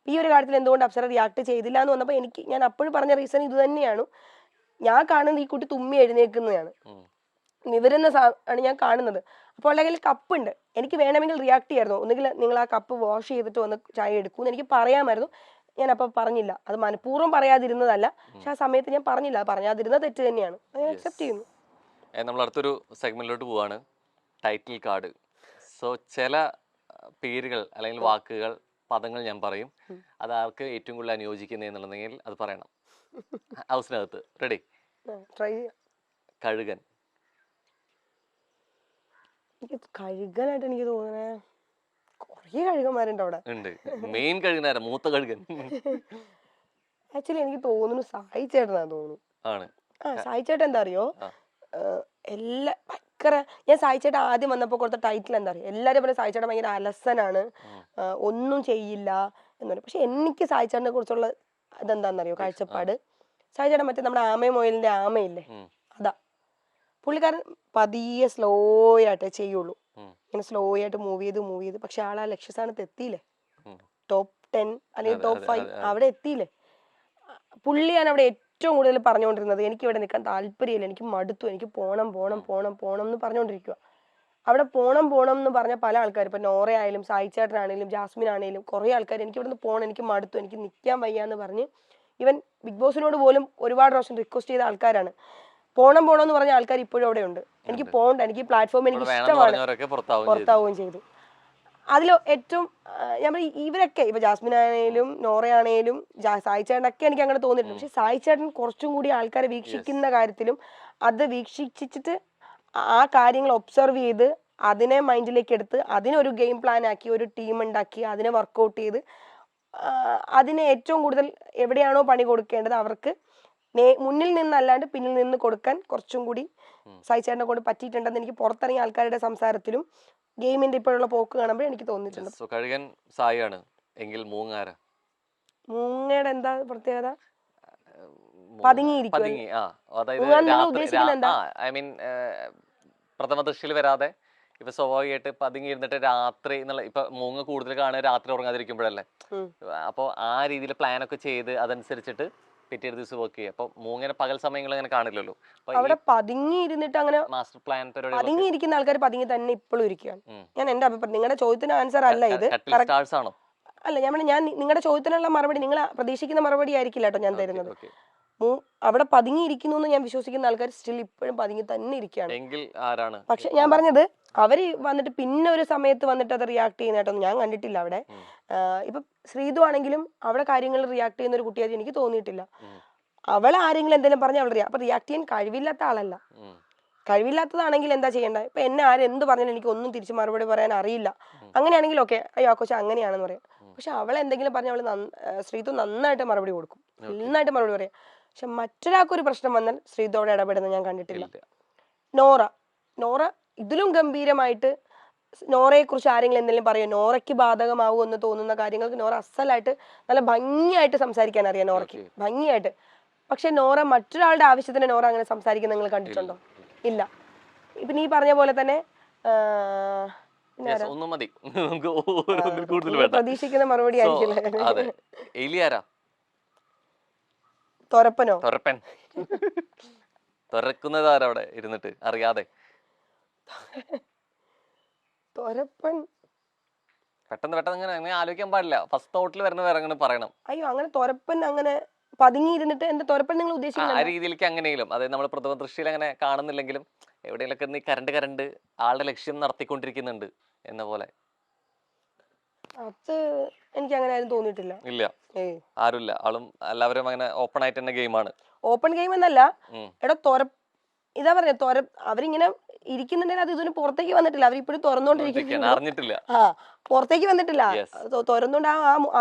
ഈ ഒരു കാര്യത്തിൽ എന്തുകൊണ്ട് അപ്സര റിയാക്ട് ചെയ്തില്ല എന്ന് വന്നപ്പോൾ ഞാൻ അപ്പോഴും പറഞ്ഞ റീസൺ ഇത് തന്നെയാണ്. ഞാൻ കാണുന്നത് ഈ കുട്ടി തുമ്മി എഴുന്നേക്കുന്നതാണ്, നിവരുന്ന ആണ് ഞാൻ കാണുന്നത്. അപ്പോൾ അവളുടെ കയ്യിൽ കപ്പുണ്ട്, എനിക്ക് വേണമെങ്കിൽ റിയാക്ട് ചെയ്യായിരുന്നു. ഒന്നുകിൽ നിങ്ങൾ ആ കപ്പ് വാഷ് ചെയ്തിട്ട് വന്ന് ചായ എടുക്കുമെന്ന് എനിക്ക് പറയാമായിരുന്നു. ഞാൻ അപ്പം പറഞ്ഞില്ല. അത് മനഃപൂർവ്വം പറയാതിരുന്നതല്ല, പക്ഷെ ആ സമയത്ത് ഞാൻ പറഞ്ഞില്ല. പറയാതിരുന്ന തെറ്റ് തന്നെയാണ്, ഞാൻ അക്സെപ്റ്റ് ചെയ്യുന്നു. നമ്മൾ അടുത്തൊരു സെഗ്മെന്റിലോട്ട് പോവാണ്, ടൈറ്റിൽ കാർഡ്. സോ ചില പേരുകൾ അല്ലെങ്കിൽ വാക്കുകൾ, പദങ്ങൾ ഞാൻ പറയും. അത് ആർക്ക് ഏറ്റവും കൂടുതൽ അനുയോജിക്കുന്നതെന്നുണ്ടെങ്കിൽ അത് പറയണം. ഹൗസിനകത്ത് റെഡി? കഴുകൻ. കഴുകനായിട്ട് എനിക്ക് തോന്നണേ കുറേ കഴുകന്മാരുണ്ട് അവിടെ. മെയിൻ കഴുകനാര, മൂത്ത കഴുകൻ. ആക്ച്വലി എനിക്ക് തോന്നുന്നു സായി ചേട്ടനാ തോന്നുന്നു. സായി ചേട്ടൻ എന്താ അറിയോ, ഭയങ്കര ഞാൻ സായി ചേട്ടൻ ആദ്യം വന്നപ്പോൾ കൊടുത്ത ടൈറ്റിൽ എന്താ അറിയോ, എല്ലാവരും പറഞ്ഞ സായി ചേട്ടൻ ഭയങ്കര അലസനാണ്, ഒന്നും ചെയ്യില്ല എന്ന് പറയും. പക്ഷെ എനിക്ക് സായി ചേട്ടനെ കുറിച്ചുള്ള ഇതെന്താണെന്നറിയോ കാഴ്ചപ്പാട്, സായി ചേട്ടൻ മറ്റേ നമ്മുടെ ആമയും മൊയിലിന്റെ ആമയില്ലേ, അതാ. പുള്ളിക്കാരൻ പതിയെ സ്ലോ ആയിട്ടേ ചെയ്യുള്ളൂ, ഇങ്ങനെ സ്ലോ ആയിട്ട് മൂവ് ചെയ്ത് പക്ഷെ ആൾ ആ ലക്ഷ്യസ്ഥാനത്ത് എത്തിയില്ലേ, ടോപ്പ് 10 അല്ലെങ്കിൽ ടോപ്പ് 5 അവിടെ എത്തിയില്ലേ. പുള്ളിയാണ് അവിടെ ഏറ്റവും കൂടുതൽ പറഞ്ഞുകൊണ്ടിരുന്നത് എനിക്ക് ഇവിടെ നിൽക്കാൻ താല്പര്യമില്ല, എനിക്ക് മടുത്തു, എനിക്ക് പോണം എന്ന് പറഞ്ഞുകൊണ്ടിരിക്കുക. അവിടെ പോണം എന്ന് പറഞ്ഞ പല ആൾക്കാർ, ഇപ്പൊ നോറ ആയാലും സായി ചേട്ടനാണെങ്കിലും ജാസ്മിൻ ആണെങ്കിലും കുറേ ആൾക്കാർ എനിക്ക് ഇവിടെ നിന്ന് പോകണം, എനിക്ക് മടുത്തു, എനിക്ക് നിൽക്കാൻ വയ്യാന്ന് പറഞ്ഞ് ഈവൻ ബിഗ് ബോസിനോട് പോലും ഒരുപാട് പ്രാവശ്യം റിക്വസ്റ്റ് ചെയ്ത ആൾക്കാരാണ്. പോണം എന്ന് പറഞ്ഞ ആൾക്കാർ ഇപ്പോഴും അവിടെ ഉണ്ട്. എനിക്ക് പോകണ്ട, എനിക്ക് പ്ലാറ്റ്ഫോം എനിക്ക് ഇഷ്ടമാണ്, പുറത്താവുകയും ചെയ്തു. അതിൽ ഏറ്റവും ഞാൻ പറയും ഇവരൊക്കെ ഇപ്പൊ ജാസ്മിൻ ആണെങ്കിലും നോറയാണേലും സായി ചേട്ടനൊക്കെ എനിക്ക് അങ്ങനെ തോന്നിയിട്ടുണ്ട്. പക്ഷെ സായി ചേട്ടൻ കുറച്ചും കൂടി ആൾക്കാരെ വീക്ഷിക്കുന്ന കാര്യത്തിലും അത് വീക്ഷിച്ചിട്ട് ആ കാര്യങ്ങൾ ഒബ്സർവ് ചെയ്ത് അതിനെ മൈൻഡിലേക്ക് എടുത്ത് അതിനൊരു ഗെയിം പ്ലാൻ ആക്കി ഒരു ടീം ഉണ്ടാക്കി അതിനെ വർക്കൗട്ട് ചെയ്ത് അതിനെ ഏറ്റവും കൂടുതൽ എവിടെയാണോ പണി കൊടുക്കേണ്ടത് അവർക്ക് മുന്നിൽ നിന്നല്ലാണ്ട് പിന്നിൽ നിന്ന് കൊടുക്കാൻ കുറച്ചും കൂടി സായിച്ചേട്ടനെ കൊണ്ട് പറ്റിയിട്ടുണ്ടെന്ന് എനിക്ക് പുറത്തിറങ്ങിയ ആൾക്കാരുടെ സംസാരത്തിലും ഗെയിമിന്റെ ഇപ്പോഴുള്ള പോക്ക് കാണുമ്പോൾ എനിക്ക് തോന്നിയിട്ടുണ്ട്. കഴുകൻ സായിയാണ് എങ്കിൽ മൂങ്ങയുടെ എന്താ പ്രത്യേകത? പതുങ്ങിയിരിക്കും. പതുങ്ങി, അതായത് ഐ മീൻ പ്രഥമ ദൃഷ്ടിയിൽ വരാതെ ഇപ്പൊ സ്വാഭാവികമായിട്ട് പതുങ്ങി ഇരുന്നിട്ട് രാത്രി എന്നുള്ള ഇപ്പൊ മൂങ്ങ കൂടുതൽ കാണുക രാത്രി ഉറങ്ങാതിരിക്കുമ്പോഴല്ലേ. അപ്പൊ ആ രീതിയിൽ പ്ലാൻ ഒക്കെ ചെയ്ത് അതനുസരിച്ചിട്ട് പിറ്റേ ദിവസം വർക്ക് ചെയ്യുക. അപ്പൊ മൂങ്ങനെ പകൽ സമയങ്ങൾ അങ്ങനെ കാണില്ലല്ലോ. അവിടെ പതുങ്ങി ഇരുന്നിട്ട് അങ്ങനെ മാസ്റ്റർ പ്ലാൻ പതുങ്ങി ഇരിക്കുന്ന ആൾക്കാർ പതുങ്ങി തന്നെ ഇപ്പോഴും ഇരിക്കുകയാണ്. ഞാൻ എന്റെ അഭിപ്രായം, നിങ്ങളുടെ ചോദ്യത്തിന് ആൻസർ അല്ല ഇത്. ആണോ? അല്ല, ഞാൻ നിങ്ങളുടെ ചോദ്യത്തിനുള്ള മറുപടി നിങ്ങൾ പ്രതീക്ഷിക്കുന്ന മറുപടി ആയിരിക്കില്ല കേട്ടോ ഞാൻ തരുന്നത്. അവിടെ പതുങ്ങിയിരിക്കുന്നു എന്ന് ഞാൻ വിശ്വസിക്കുന്ന ആൾക്കാർ സ്റ്റിൽ ഇപ്പോഴും പതുങ്ങി തന്നെ ഇരിക്കുകയാണ്. പക്ഷെ ഞാൻ പറഞ്ഞത് അവര് വന്നിട്ട് പിന്നെ ഒരു സമയത്ത് വന്നിട്ട് അത് റിയാക്ട് ചെയ്യുന്നതായിട്ടൊന്നും ഞാൻ കണ്ടിട്ടില്ല അവിടെ. ഇപ്പൊ ശ്രീതു ആണെങ്കിലും അവിടെ കാര്യങ്ങൾ റിയാക്ട് ചെയ്യുന്ന ഒരു കുട്ടിയായിട്ട് എനിക്ക് തോന്നിയിട്ടില്ല. അവളെ ആരെങ്കിലും എന്തെങ്കിലും പറഞ്ഞാൽ അവൾ അപ്പൊ റിയാക്ട് ചെയ്യാൻ കഴിവില്ലാത്ത ആളല്ല. കഴിവില്ലാത്തതാണെങ്കിൽ എന്താ ചെയ്യേണ്ടത്? ഇപ്പൊ എന്നെ ആരെന്ത് പറഞ്ഞാലും എനിക്ക് ഒന്നും തിരിച്ച് മറുപടി പറയാൻ അറിയില്ല. അങ്ങനെയാണെങ്കിൽ ഓക്കെ, അയ്യോ ആ കൊച്ചു അങ്ങനെയാണെന്ന് പറയാം. പക്ഷെ അവളെ എന്തെങ്കിലും പറഞ്ഞാൽ ശ്രീതു നന്നായിട്ട് മറുപടി കൊടുക്കും, നന്നായിട്ട് മറുപടി പറയാം. പക്ഷെ മറ്റൊരാൾക്കൊരു പ്രശ്നം വന്നാൽ ശ്രീതു അവിടെ ഇടപെടുന്നത് ഞാൻ കണ്ടിട്ടില്ല. നോറ ഇതിലും ഗംഭീരമായിട്ട് നോറയെ കുറിച്ച് ആരെങ്കിലും എന്തെങ്കിലും പറയോ, നോറയ്ക്ക് ബാധകമാവും എന്ന് തോന്നുന്ന കാര്യങ്ങൾക്ക് നോറ അസലായിട്ട് നല്ല ഭംഗിയായിട്ട് സംസാരിക്കാൻ അറിയാം നോറയ്ക്ക്, ഭംഗിയായിട്ട്. പക്ഷെ നോറ മറ്റൊരാളുടെ ആവശ്യത്തിന് നോറ അങ്ങനെ സംസാരിക്കുന്ന നിങ്ങൾ കണ്ടിട്ടുണ്ടോ? ഇല്ല. ഇപ്പൊ നീ പറഞ്ഞ പോലെ തന്നെ പ്രതീക്ഷിക്കുന്ന മറുപടി ആയിരിക്കില്ല. തൊരപ്പനോ? തുറക്കുന്നതാരവിടെ ഇരുന്നിട്ട് അറിയാതെ തൊരപ്പൻ പെട്ടെന്ന് അങ്ങനെ ആലോചിക്കാൻ പാടില്ല. ഫസ്റ്റ് തോട്ടിൽ വരുന്ന പറയണം. അയ്യോ, അങ്ങനെ തൊരപ്പൻ അങ്ങനെ പതുങ്ങി ഇരുന്നിട്ട് എന്റെ തൊരപ്പൻ നിങ്ങൾ ഉദ്ദേശിക്കുന്ന ആ രീതിയിലേക്ക് അങ്ങനെയെങ്കിലും, അതായത് നമ്മൾ പ്രഥമ ദൃഷ്ടിയിൽ അങ്ങനെ കാണുന്നില്ലെങ്കിലും എവിടെയെങ്കിലൊക്കെ നീ കരണ്ട് ആളുടെ ലക്ഷ്യം നടത്തിക്കൊണ്ടിരിക്കുന്നുണ്ട് എന്ന പോലെ. അത് എനിക്ക് അങ്ങനെ ആരും തോന്നിയിട്ടില്ല. ഇല്ല, ആരുമില്ല. ആളും എല്ലാവരും അങ്ങനെ ഓപ്പൺ ആയിട്ട് തന്നെ ഗെയിമാണ്. ഓപ്പൺ ഗെയിം എന്നല്ല എടാ, ഇതാ പറഞ്ഞ അവരിങ്ങനെ ഇരിക്കുന്നുണ്ടെങ്കിൽ അത് ഇതിന് പുറത്തേക്ക് വന്നിട്ടില്ല. അവരിപ്പോഴും തുറന്നോണ്ടിരിക്കുന്നു, അറിഞ്ഞിട്ടില്ല. പുറത്തേക്ക് വന്നിട്ടില്ല. തുറന്നോണ്ട്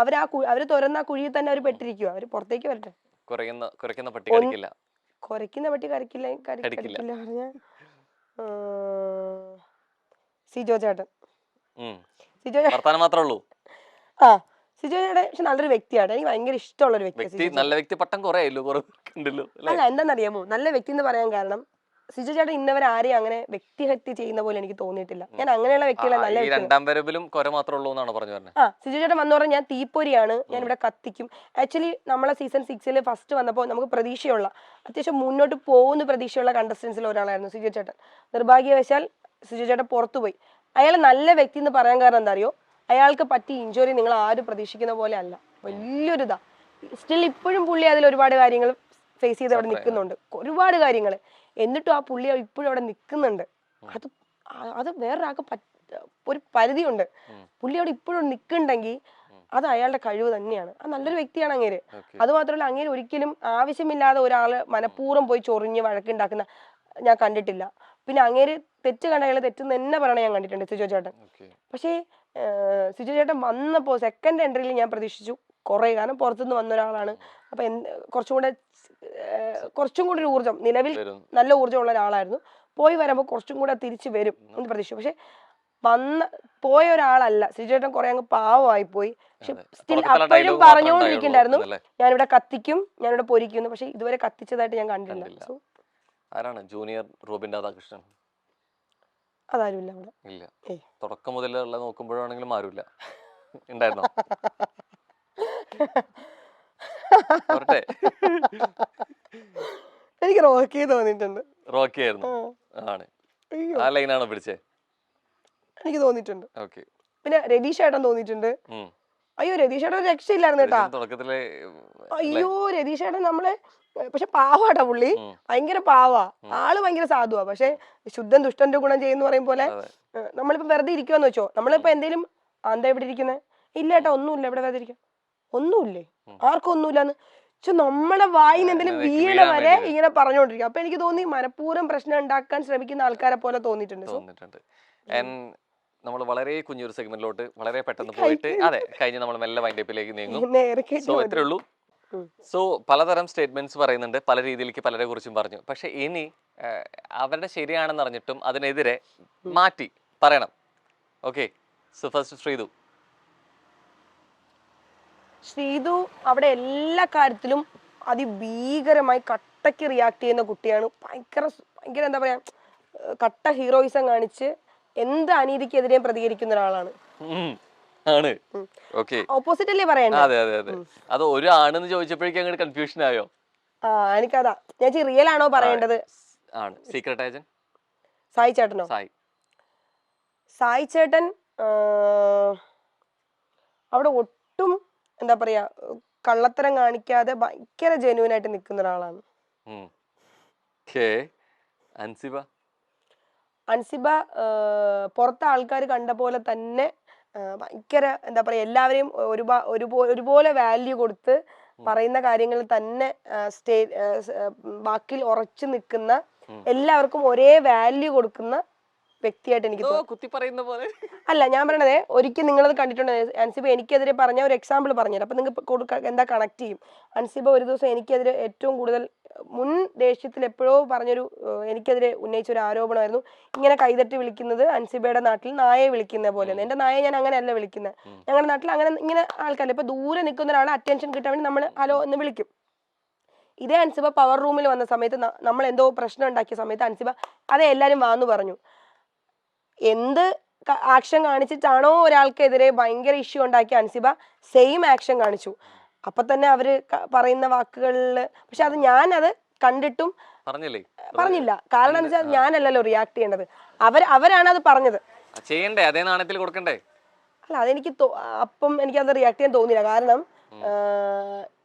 അവര് തുറന്ന കുഴിയിൽ തന്നെ അവർ പെട്ടിരിക്കുക. അവര് പുറത്തേക്ക് വരട്ടെ. കുരയ്ക്കുന്ന പട്ടി കടിക്കില്ല. കുരയ്ക്കുന്ന പട്ടി കടിക്കില്ല പറഞ്ഞ സിജോ ചേട്ടൻ. സിജോ ചേട്ടൻ മാത്രമേ ഉള്ളൂ. സിജോ ചേട്ടൻ പക്ഷെ നല്ലൊരു വ്യക്തിയാണ്. എനിക്ക് ഭയങ്കര ഇഷ്ടമുള്ള ഒരു വ്യക്തി. നല്ല വ്യക്തി പട്ടം കുറേ അല്ല, എന്താണെന്നറിയാമോ നല്ല വ്യക്തി എന്ന് പറയാൻ കാരണം സിജോ ചേട്ടൻ ഇന്നവരെ ആരെയും അങ്ങനെ വ്യക്തിഹത്യ ചെയ്യുന്ന പോലെ എനിക്ക് തോന്നിയിട്ടില്ല. ഞാൻ അങ്ങനെയുള്ള വ്യക്തികളെ നല്ല സിജോ ചേട്ടൻ വന്നു പറഞ്ഞാൽ ഞാൻ തീപ്പൊരിയാണ്, ഞാൻ ഇവിടെ കത്തിക്കും. ആക്ച്വലി നമ്മളെ സീസൺ 6 ഫസ്റ്റ് വന്നപ്പോൾ നമുക്ക് പ്രതീക്ഷയുള്ള, അത്യാവശ്യം മുന്നോട്ട് പോകുന്ന പ്രതീക്ഷയുള്ള കണ്ടസ്റ്റൻസിൽ ഒരാളായിരുന്നു സിജോ ചേട്ടൻ. നിർഭാഗ്യവശാൽ സിജോ ചേട്ടൻ പുറത്തുപോയി. അയാൾ നല്ല വ്യക്തി എന്ന് പറയാൻ കാരണം എന്താ അറിയോ, അയാൾക്ക് പറ്റി ഇഞ്ചുറി നിങ്ങൾ ആരും പ്രതീക്ഷിക്കുന്ന പോലെ അല്ല. വലിയൊരു ഇതാ. സ്റ്റിൽ ഇപ്പോഴും പുള്ളി അതിൽ ഒരുപാട് കാര്യങ്ങൾ ഫേസ് ചെയ്ത് അവിടെ നിൽക്കുന്നുണ്ട്, ഒരുപാട് കാര്യങ്ങൾ. എന്നിട്ടും ആ പുള്ളി ഇപ്പോഴും അവിടെ നിൽക്കുന്നുണ്ട്. അത് വേറൊരാൾക്ക് ഒരു പരിധിയുണ്ട്. പുള്ളി അവിടെ ഇപ്പോഴും നിൽക്കുന്നുണ്ടെങ്കിൽ അത് അയാളുടെ കഴിവ് തന്നെയാണ്. അത് നല്ലൊരു വ്യക്തിയാണ് അങ്ങേര്. അത് മാത്രമല്ല, അങ്ങേര് ഒരിക്കലും ആവശ്യമില്ലാതെ ഒരാള് മനഃപൂർവ്വം പോയി ചൊറിഞ്ഞ് വഴക്കുണ്ടാക്കുന്ന ഞാൻ കണ്ടിട്ടില്ല. പിന്നെ അങ്ങേര് തെറ്റ് കണ്ട അയാൾ തെറ്റെന്ന് തന്നെ പറയണ ഞാൻ കണ്ടിട്ടുണ്ട് സിജോ ചേട്ടൻ. പക്ഷേ സിജോ ചേട്ടൻ വന്നപ്പോൾ സെക്കൻഡ് എൻട്രിയിൽ ഞാൻ പ്രതീക്ഷിച്ചു കുറേ, കാരണം പുറത്തുനിന്ന് വന്ന ഒരാളാണ്. അപ്പൊ കുറച്ചും കൂടി ഒരു ഊർജ്ജം, നിലവിൽ നല്ല ഊർജ്ജമുള്ള ഒരാളായിരുന്നു. പോയി വരുമ്പോൾ കുറച്ചും കൂടെ തിരിച്ചു വരും എന്ന് പ്രതീക്ഷിച്ചു. പക്ഷെ പോയ ഒരാളല്ല സിജോ ചേട്ടൻ. കുറെ അങ്ങ് പാവമായി പോയി. പക്ഷെ സ്റ്റിൽ അപ്പോഴും പറഞ്ഞുകൊണ്ടിരിക്കണ്ടായിരുന്നു ഞാനിവിടെ കത്തിക്കും, ഞാനിവിടെ പൊരിക്കുന്നു. പക്ഷെ ഇതുവരെ കത്തിച്ചതായിട്ട് ഞാൻ കണ്ടില്ല. സോ ആരാണ് ജൂനിയർ റോബിൻ രാധാകൃഷ്ണൻ? അതാരുമില്ല അവിടെ. ഇല്ല, തുടക്കം മുതലുള്ള നോക്കുമ്പോഴാണെങ്കിലും ആരുമില്ല. ഉണ്ടായിരുന്നോ? എനിക്ക് റോക്കി തോന്നിയിട്ടുണ്ട്. റോക്കി ആയിരുന്നു ആണ്. ആ ലൈനാണോ പിടിച്ചേ? എനിക്ക് തോന്നിയിട്ടുണ്ട്. പിന്നെ രതീഷ് ഏട്ടൻ തോന്നിയിട്ടുണ്ട്. അയ്യോ, രതീഷ് ഏട്ടൻ രക്ഷയില്ലായിരുന്നു കേട്ടാ തുടക്കത്തില്. അയ്യോ, രതീഷ് ഏട്ടൻ നമ്മളെ പക്ഷെ പാവാട്ടാ പുള്ളി, ഭയങ്കര പാവാ. ആള് ഭയങ്കര സാധുവാ. പക്ഷെ ശുദ്ധൻ ദുഷ്ടന്റെ ഗുണം ചെയ്യുന്ന പറയും പോലെ നമ്മളിപ്പോ വെറുതെ ഇരിക്കുവാന്ന് വെച്ചോ, നമ്മളിപ്പോ എന്തേലും എന്താ ഇവിടെ ഇരിക്കുന്നത്? ഇല്ല ഏട്ടാ ഒന്നുമില്ല, ഇവിടെ വെറുതെ ഇരിക്കാം. ഒന്നുമില്ലേ? ആർക്കും ഒന്നുമില്ലാന്ന് പക്ഷെ നമ്മുടെ വായിന്ന് എന്തെങ്കിലും വീഴാൻ വീണ വരെ വേണ്ടിയിട്ട്. ഇങ്ങനെ പറഞ്ഞുകൊണ്ടിരിക്കും. അപ്പൊ എനിക്ക് തോന്നി മനഃപൂർവ്വം പ്രശ്നം ഉണ്ടാക്കാൻ ശ്രമിക്കുന്ന ആൾക്കാരെ പോലെ തോന്നിയിട്ടുണ്ട്. സോ തോന്നിയിട്ടുണ്ട്. നമ്മൾ വളരെ കുഞ്ഞൊരു സെഗ്മെന്റിലോട്ട് വളരെ പെട്ടെന്ന് പോയിട്ട് അതെ കഴിഞ്ഞ് നമ്മൾ മെല്ലെ വൈൻഡപ്പിലേക്ക് നീങ്ങും. നേരെ കേട്ട് സോ മതി. ഇത്രേ ഉള്ളൂ. ഉം. സോ പലതരം സ്റ്റേറ്റ്മെന്റ്സ് പറയുന്നുണ്ട്, പല രീതിയിലേക്ക് പലരെ കുറിച്ചും പറഞ്ഞു. പക്ഷെ ഇനി അവരുടെ ശരിയാണെന്ന് അറിഞ്ഞിട്ടും അതിനെതിരെ മാറ്റി പറയണം. Okay, so first Sreethu. Sreethu അവിടെ എല്ലാ കാര്യത്തിലും അതിഭീകരമായി കട്ടയ്ക്ക് റിയാക്ട് ചെയ്യുന്ന കുട്ടിയാണ്. ഭയങ്കര ഭയങ്കര എന്താ പറയാ, കട്ട ഹീറോയിസം കാണിച്ച് എന്ത് അനീതിക്കെതിരെയും പ്രതികരിക്കുന്ന ഒരാളാണ്. ആണ്. ഓക്കെ, ഓപ്പോസിറ്റ് അല്ലേ പറയണ്ടേ? അതെ അതെ അതെ. അത് ഒരു ആണെന്ന് ചോദിച്ചപ്പോഴേക്കും അങ്ങോട്ട് കൺഫ്യൂഷൻ ആയോ? ആ എനിക്കതാ ഞാൻ റിയൽ ആണോ പറയേണ്ടത്. ആണ്. സീക്രട്ട് ഏജന്റ് സായി ചേട്ടനോ? സായി ചേട്ടൻ അവിടെ ഒട്ടും എന്താ പറയാ കള്ളത്തരം കാണിക്കാതെ ഭയങ്കര ജെന്യൂൻ ആയിട്ട് നിൽക്കുന്ന ഒരാളാണ്. അൻസിബ പുറത്തെ ആൾക്കാർ കണ്ട പോലെ തന്നെ ഭയങ്കര എന്താ പറയാ എല്ലാവരെയും ഒരുപോലെ വാല്യൂ കൊടുത്ത് പറയുന്ന കാര്യങ്ങൾ തന്നെ ബാക്കിൽ ഉറച്ചു നിൽക്കുന്ന, എല്ലാവർക്കും ഒരേ വാല്യൂ കൊടുക്കുന്ന വ്യക്തിയായിട്ട് എനിക്ക് കുത്തി പറയുന്ന പോലെ അല്ല ഞാൻ പറയണത്. ഒരിക്കൽ നിങ്ങളത് കണ്ടിട്ടുണ്ട്. അൻസിബ എനിക്കെതിരെ പറഞ്ഞ ഒരു എക്സാമ്പിൾ പറഞ്ഞുതരാം. അപ്പൊ നിങ്ങൾക്ക് എന്താ കണക്ട് ചെയ്യും. അൻസിബ ഒരു ദിവസം എനിക്കെതിരെ ഏറ്റവും കൂടുതൽ മുൻ ദേഷ്യത്തിൽ എപ്പോഴോ പറഞ്ഞൊരു എനിക്കെതിരെ ഉന്നയിച്ച ഒരു ആരോപണമായിരുന്നു, ഇങ്ങനെ കൈതട്ടി വിളിക്കുന്നത് അൻസിബയുടെ നാട്ടിൽ നായയെ വിളിക്കുന്ന പോലെ. എന്റെ നായയെ ഞാൻ അങ്ങനെയല്ല വിളിക്കുന്നത്. ഞങ്ങളുടെ നാട്ടിൽ അങ്ങനെ ഇങ്ങനെ ആൾക്കാരില്ല. ഇപ്പൊ ദൂരെ നിൽക്കുന്ന ഒരാളെ അറ്റൻഷൻ കിട്ടാൻ വേണ്ടി നമ്മൾ ഹലോ എന്ന് വിളിക്കും. ഇതേ അൻസിബ പവർ റൂമിൽ വന്ന സമയത്ത് നമ്മൾ എന്തോ പ്രശ്നം ഉണ്ടാക്കിയ സമയത്ത് അൻസിബ അതെ എല്ലാരും വാന്നു പറഞ്ഞു. എന്ത് ആക്ഷൻ കാണിച്ചിട്ടാണോ ഒരാൾക്കെതിരെ ഭയങ്കര ഇഷ്യൂ ഉണ്ടാക്കിയ അൻസിബ സെയിം ആക്ഷൻ കാണിച്ചു. അപ്പൊ തന്നെ അവര് പറയുന്ന വാക്കുകളില്, പക്ഷെ അത് ഞാനത് കണ്ടിട്ടും പറഞ്ഞില്ല. കാരണം എന്താ വെച്ചാൽ ഞാനല്ലല്ലോ റിയാക്ട് ചെയ്യേണ്ടത്, അവരാണ് അത് പറഞ്ഞത്. ചെയ്യണ്ടേ, അതേ നാണയത്തിൽ കൊടുക്കണ്ടേ? അല്ല അതെനിക്ക് അപ്പം എനിക്കത് റിയാക്ട് ചെയ്യാൻ തോന്നിയില്ല. കാരണം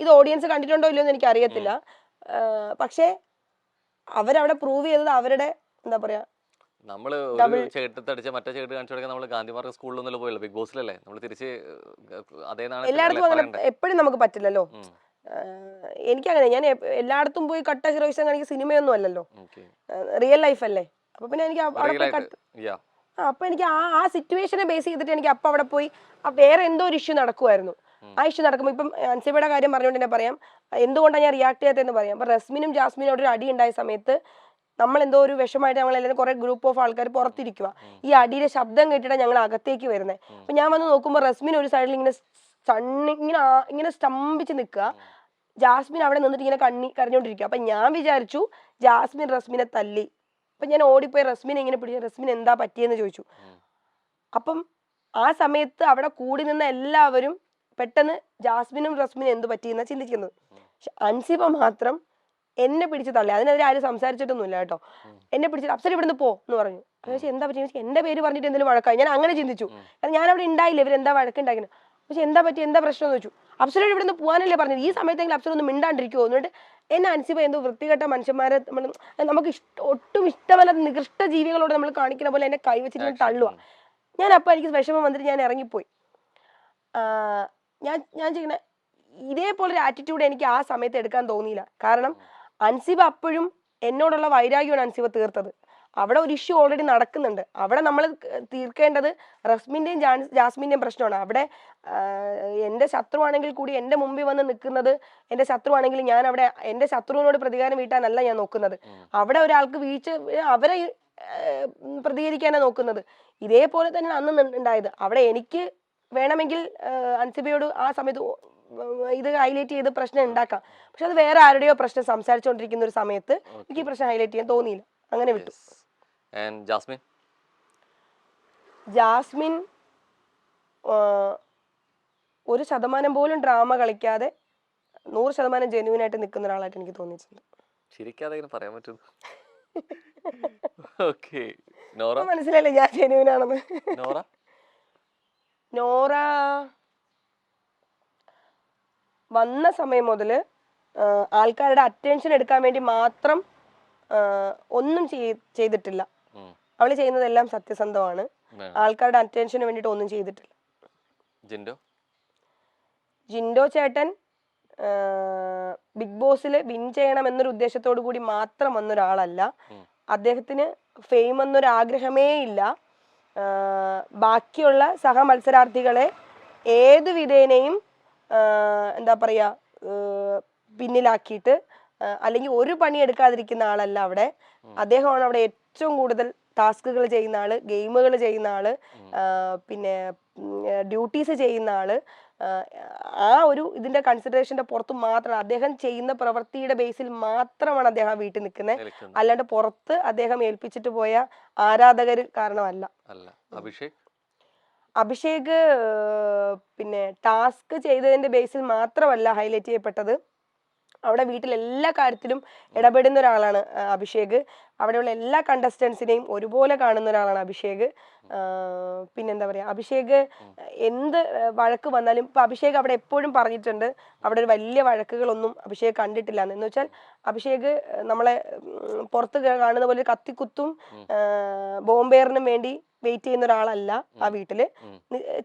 ഇത് ഓഡിയൻസ് കണ്ടിട്ടുണ്ടോ ഇല്ലയോ എന്ന് എനിക്ക് അറിയത്തില്ല. പക്ഷെ അവരവിടെ പ്രൂവ് ചെയ്തത് അവരുടെ എന്താ പറയാ, നമ്മള് ചേട്ടത്തടിച്ച മറ്റേ ചേട്ട് കാണിച്ചു കൊടുക്കാൻ നമ്മൾ ഗാന്ധിമാർക്ക് സ്കൂളിലൊന്നും പോയല്ലോ, ബിഗ് ബോസിലല്ലേ നമ്മൾ തിരിച്ച് അതേ എല്ലായിടത്തും അങ്ങനെ എപ്പോഴും നമുക്ക് പറ്റില്ലല്ലോ. എനിക്കങ്ങനെ ഞാൻ എല്ലായിടത്തും പോയി കട്ട ഹീറോയിസം കാണിക്കുന്ന സിനിമയൊന്നും അല്ലല്ലോ, റിയൽ ലൈഫ് അല്ലേ. അപ്പൊ പിന്നെ എനിക്ക് അപ്പൊ എനിക്ക് ആ സിറ്റുവേഷനെ ബേസ് ചെയ്തിട്ട് എനിക്ക് അപ്പൊ അവിടെ പോയി വേറെ എന്തോ ഒരു ഇഷ്യൂ നടക്കുമായിരുന്നു. ആ ഇഷ്യൂ നടക്കുമ്പോൾ ഇപ്പം അൻസിബയുടെ കാര്യം പറഞ്ഞുകൊണ്ട് തന്നെ പറയാം എന്തുകൊണ്ടാണ് ഞാൻ റിയാക്ട് ചെയ്യാത്തതെന്ന് പറയാം. അപ്പൊ റസ്മിനും ജാസ്മിനും ഒരു അടി ഉണ്ടായ സമയത്ത് നമ്മൾ എന്തോ ഒരു വിഷമായിട്ട് ഞങ്ങൾ എല്ലാവരും കുറെ ഗ്രൂപ്പ് ഓഫ് ആൾക്കാർ പുറത്തിരിക്കുക. ഈ അടിയുടെ ശബ്ദം കേട്ടിട്ടാണ് ഞങ്ങൾ അകത്തേക്ക് വരുന്നത്. അപ്പൊ ഞാൻ വന്ന് നോക്കുമ്പോൾ റസ്മിൻ ഒരു സൈഡിൽ ഇങ്ങനെ ഇങ്ങനെ സ്തംഭിച്ച് നിൽക്കുക, ജാസ്മിൻ അവിടെ നിന്നിട്ട് ഇങ്ങനെ കരഞ്ഞോണ്ടിരിക്കുക. അപ്പൊ ഞാൻ വിചാരിച്ചു ജാസ്മിൻ റസ്മിനെ തല്ലി. അപ്പൊ ഞാൻ ഓടിപ്പോയി റസ്മിനെ ഇങ്ങനെ പിടിച്ചു, റസ്മിൻ എന്താ പറ്റിയെന്ന് ചോദിച്ചു. അപ്പം ആ സമയത്ത് അവിടെ കൂടി നിന്ന എല്ലാവരും പെട്ടെന്ന് ജാസ്മിനും റസ്മിനും എന്ത് പറ്റിയെന്നാ ചിന്തിക്കുന്നത്. പക്ഷെ അൻസിബ മാത്രം എന്നെ പിടിച്ച് തള്ളി. അതിനെതിരെ ആരും സംസാരിച്ചിട്ടൊന്നുമില്ല കേട്ടോ. എന്നെ പിടിച്ചിട്ട് അപ്സര ഇവിടുന്ന് പോ എന്ന് പറഞ്ഞു. പക്ഷെ എന്താ പറ്റി, എന്റെ പേര് പറഞ്ഞിട്ട് എന്തെങ്കിലും വഴക്കായി, ഞാൻ അങ്ങനെ ചിന്തിച്ചു. കാരണം ഞാൻ അവിടെ ഉണ്ടായില്ല, ഇവരെന്താ വഴക്കുണ്ടാക്കിയത്. പക്ഷെ എന്താ പറ്റി, എന്താ പ്രശ്നം എന്ന് ചോദിച്ചു. അപ്സരയോട് ഇവിടുന്ന് പോകാനല്ലേ പറഞ്ഞത്, ഈ സമയത്തെങ്കിലും അപ്സര ഒന്ന് മിണ്ടാണ്ടിരിക്കുമോ എന്നിട്ട് എന്നെ അൻസിബ എന്തോ വൃത്തികെട്ട മനുഷ്യന്മാരെ നമുക്ക് ഒട്ടും ഇഷ്ടമല്ലാത്ത നികൃഷ്ട ജീവികളോട് നമ്മൾ കാണിക്കുന്ന പോലെ എന്നെ കൈവച്ചിട്ട് തള്ളുക. ഞാൻ അപ്പൊ എനിക്ക് വിഷമം വന്നിട്ട് ഞാൻ ഇറങ്ങിപ്പോയി. ഞാൻ ചെയ്യുന്ന ഇതേപോലെ ഒരു ആറ്റിറ്റ്യൂഡ് എനിക്ക് ആ സമയത്ത് എടുക്കാൻ തോന്നിയില്ല. കാരണം അൻസിബ അപ്പോഴും എന്നോടുള്ള വൈരാഗ്യമാണ് അൻസിബ തീർത്തത്. അവിടെ ഒരു ഇഷ്യൂ ഓൾറെഡി നടക്കുന്നുണ്ട്. അവിടെ നമ്മൾ തീർക്കേണ്ടത് റസ്മിന്റെയും ജാസ്മിന്റെയും പ്രശ്നമാണ്. അവിടെ എന്റെ ശത്രുവാണെങ്കിൽ കൂടി എന്റെ മുമ്പിൽ വന്ന് നിൽക്കുന്നത് എന്റെ ശത്രുവാണെങ്കിൽ ഞാൻ അവിടെ എന്റെ ശത്രുവിനോട് പ്രതികാരം വീട്ടാനല്ല ഞാൻ നോക്കുന്നത്. അവിടെ ഒരാൾക്ക് വീഴ്ച അവരെ പ്രതികരിക്കാനാണ് നോക്കുന്നത്. ഇതേപോലെ തന്നെ അന്ന് ഉണ്ടായത്. അവിടെ എനിക്ക് വേണമെങ്കിൽ അൻസിബയോട് ആ സമയത്ത് ഇത് ഹൈലൈറ്റ് ചെയ്ത് പ്രശ്നം ഉണ്ടാക്കാം. പക്ഷെ അത് വേറെ ആരുടെയോ പ്രശ്നം സംസാരിച്ചുകൊണ്ടിരിക്കുന്ന ഒരു സമയത്ത് എനിക്ക് ഈ പ്രശ്നം ഹൈലൈറ്റ് ചെയ്യാൻ തോന്നിയില്ല, അങ്ങനെ വിട്ടു. ജാസ്മിൻ 1% പോലും ഡ്രാമ കളിക്കാതെ 100% ജെന്യൂൻ ആയിട്ട് നിൽക്കുന്ന ഒരാളായിട്ട് എനിക്ക് തോന്നിയിട്ടുണ്ട്. മനസ്സിലായില്ലേ ഞാൻ ജെന്യൂൻ ആണെന്ന്. നോറ വന്ന സമയം മുതൽ ആൾക്കാരുടെ അറ്റൻഷൻ എടുക്കാൻ വേണ്ടി മാത്രം ഒന്നും ചെയ്തിട്ടില്ല. അവള് ചെയ്യുന്നതെല്ലാം സത്യസന്ധമാണ്. ആൾക്കാരുടെ അറ്റൻഷന് വേണ്ടിട്ട് ഒന്നും ചെയ്തിട്ടില്ല. ജിൻഡോ ചേട്ടൻ ബിഗ് ബോസിൽ വിൻ ചെയ്യണം എന്നൊരു ഉദ്ദേശത്തോടു കൂടി മാത്രം വന്ന ഒരാളല്ല. അദ്ദേഹത്തിന് ഫെയിം എന്നൊരു ആഗ്രഹമേ ഇല്ല. ബാക്കിയുള്ള സഹമത്സരാർത്ഥികളെ ഏതു വിധേനയും എന്താ പറയാ പിന്നിലാക്കിയിട്ട് അല്ലെങ്കിൽ ഒരു പണി എടുക്കാതിരിക്കുന്ന ആളല്ല അവിടെ. അദ്ദേഹമാണ് അവിടെ ഏറ്റവും കൂടുതൽ ടാസ്കുകൾ ചെയ്യുന്ന ആള്, ഗെയിമുകൾ ചെയ്യുന്ന ആള്, പിന്നെ ഡ്യൂട്ടീസ് ചെയ്യുന്ന ആള്. ആ ഒരു ഇതിന്റെ കൺസിഡറേഷന്റെ പുറത്ത് മാത്രമാണ് അദ്ദേഹം ചെയ്യുന്ന പ്രവൃത്തിയുടെ ബേസിൽ മാത്രമാണ് അദ്ദേഹം ആ വീട്ടിൽ നിൽക്കുന്നത്. അല്ലാണ്ട് പുറത്ത് അദ്ദേഹം ഏൽപ്പിച്ചിട്ട് പോയ ആരാധകർ കാരണമല്ല. അഭിഷേക് പിന്നെ ടാസ്ക് ചെയ്തതിന്റെ ബേസിൽ മാത്രമല്ല ഹൈലൈറ്റ് ചെയ്യപ്പെട്ടത്. അവിടെ വീട്ടിൽ എല്ലാ കാര്യത്തിലും ഇടപെടുന്ന ഒരാളാണ് അഭിഷേക്. അവിടെയുള്ള എല്ലാ കണ്ടസ്റ്റൻസിനെയും ഒരുപോലെ കാണുന്ന ഒരാളാണ് അഭിഷേക്. പിന്നെന്താ പറയാ, അഭിഷേക് എന്ത് വഴക്ക് വന്നാലും ഇപ്പൊ അഭിഷേക് അവിടെ എപ്പോഴും പറഞ്ഞിട്ടുണ്ട് അവിടെ ഒരു വലിയ വഴക്കുകളൊന്നും അഭിഷേക് കണ്ടിട്ടില്ല എന്ന് വെച്ചാൽ അഭിഷേക് നമ്മളെ പുറത്ത് കാണുന്ന പോലെ കത്തിക്കുത്തും ബോംബേറിനും വേണ്ടി വെയിറ്റ് ചെയ്യുന്ന ഒരാളല്ല. ആ വീട്ടില്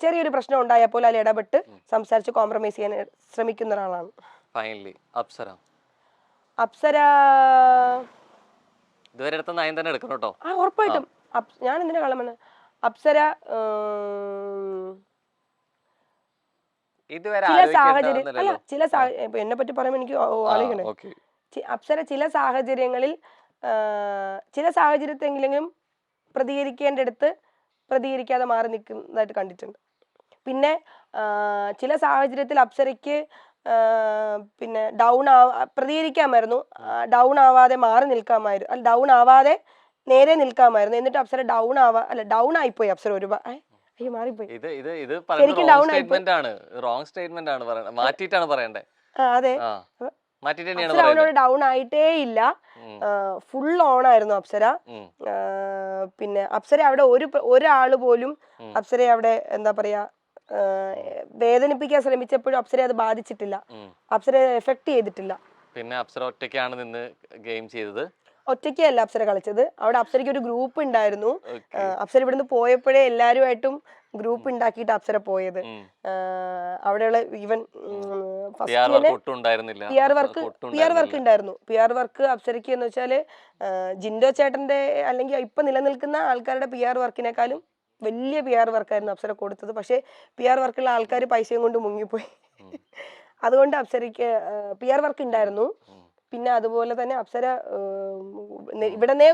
ചെറിയൊരു പ്രശ്നം ഉണ്ടായപ്പോൾ അതിൽ ഇടപെട്ട് സംസാരിച്ച് കോംപ്രമൈസ് ചെയ്യാൻ ശ്രമിക്കുന്ന ഒരാളാണ്. അപ്സര ഉറപ്പായിട്ടും ഞാൻ എന്തിനാ കള്ളമെന്ന്. അപ്സര ചില സാഹചര്യം അല്ല ചില എന്നെ പറ്റി പറയുമ്പോൾ എനിക്ക് ആലോചിക്കണേ. അപ്സര ചില സാഹചര്യങ്ങളിൽ ചില സാഹചര്യത്തെങ്കിലും പ്രതികരിക്കേണ്ടടുത്ത് പ്രതികരിക്കാതെ മാറി നിൽക്കുന്നതായിട്ട് കണ്ടിട്ടുണ്ട്. പിന്നെ ചില സാഹചര്യത്തിൽ അപ്സരയ്ക്ക് പിന്നെ പ്രതികരിക്കാമായിരുന്നു, ഡൗൺ ആവാതെ മാറി നിൽക്കാമായിരുന്നു, അല്ല ഡൗൺ ആവാതെ നേരെ നിൽക്കാമായിരുന്നു. എന്നിട്ട് അപ്സര ഡൗൺ ആയിപ്പോയി. അപ്സര ഒരുപാട് അയ്യോ മാറിപ്പോയി. ശരിക്കും ഡൗൺ ആയിപ്പോയി. അതെ, അപ്സര അവനോട് ഡൗൺ ആയിട്ടേ ഇല്ല, ഫുൾ ഓൺ ആയിരുന്നു അപ്സര. പിന്നെ അപ്സര അവിടെ ഒരാള് പോലും അപ്സരയെ അവിടെ എന്താ പറയാ വേദനിപ്പിക്കാൻ ശ്രമിച്ചപ്പോഴും അപ്സരയെ അത് ബാധിച്ചിട്ടില്ല, അപ്സരയെ എഫക്ട് ചെയ്തിട്ടില്ല. പിന്നെ അപ്സര ഒറ്റയ്ക്കാണ് നിന്ന് ഗെയിം ചെയ്തത്. ഒറ്റയ്ക്കല്ല അപ്സര കളിച്ചത്, അവിടെ അപ്സരയ്ക്ക് ഒരു ഗ്രൂപ്പ് ഉണ്ടായിരുന്നു. അപ്സര ഇവിടുന്ന് പോയപ്പോഴേ എല്ലാരുമായിട്ടും ഗ്രൂപ്പ് ഉണ്ടാക്കിയിട്ട് അപ്സര പോയത്. അവിടെയുള്ള ഈവൻ പി ആർ വർക്ക് ഉണ്ടായിരുന്നു. പി ആർ വർക്ക് അപ്സരയ്ക്ക് എന്ന് വെച്ചാല് ജിൻഡോ ചേട്ടന്റെ അല്ലെങ്കിൽ ഇപ്പൊ നിലനിൽക്കുന്ന ആൾക്കാരുടെ പി ആർ വർക്കിനേക്കാളും വലിയ പി ആർ വർക്കായിരുന്നു അപ്സര കൊടുത്തത്. പക്ഷെ പി ആർ വർക്കുള്ള ആൾക്കാർ പൈസയും കൊണ്ട് മുങ്ങിപ്പോയി. അതുകൊണ്ട് അപ്സരയ്ക്ക് പി ആർ വർക്ക് ഉണ്ടായിരുന്നു. പിന്നെ അതുപോലെ തന്നെ അപ്സര ഇവിടനെ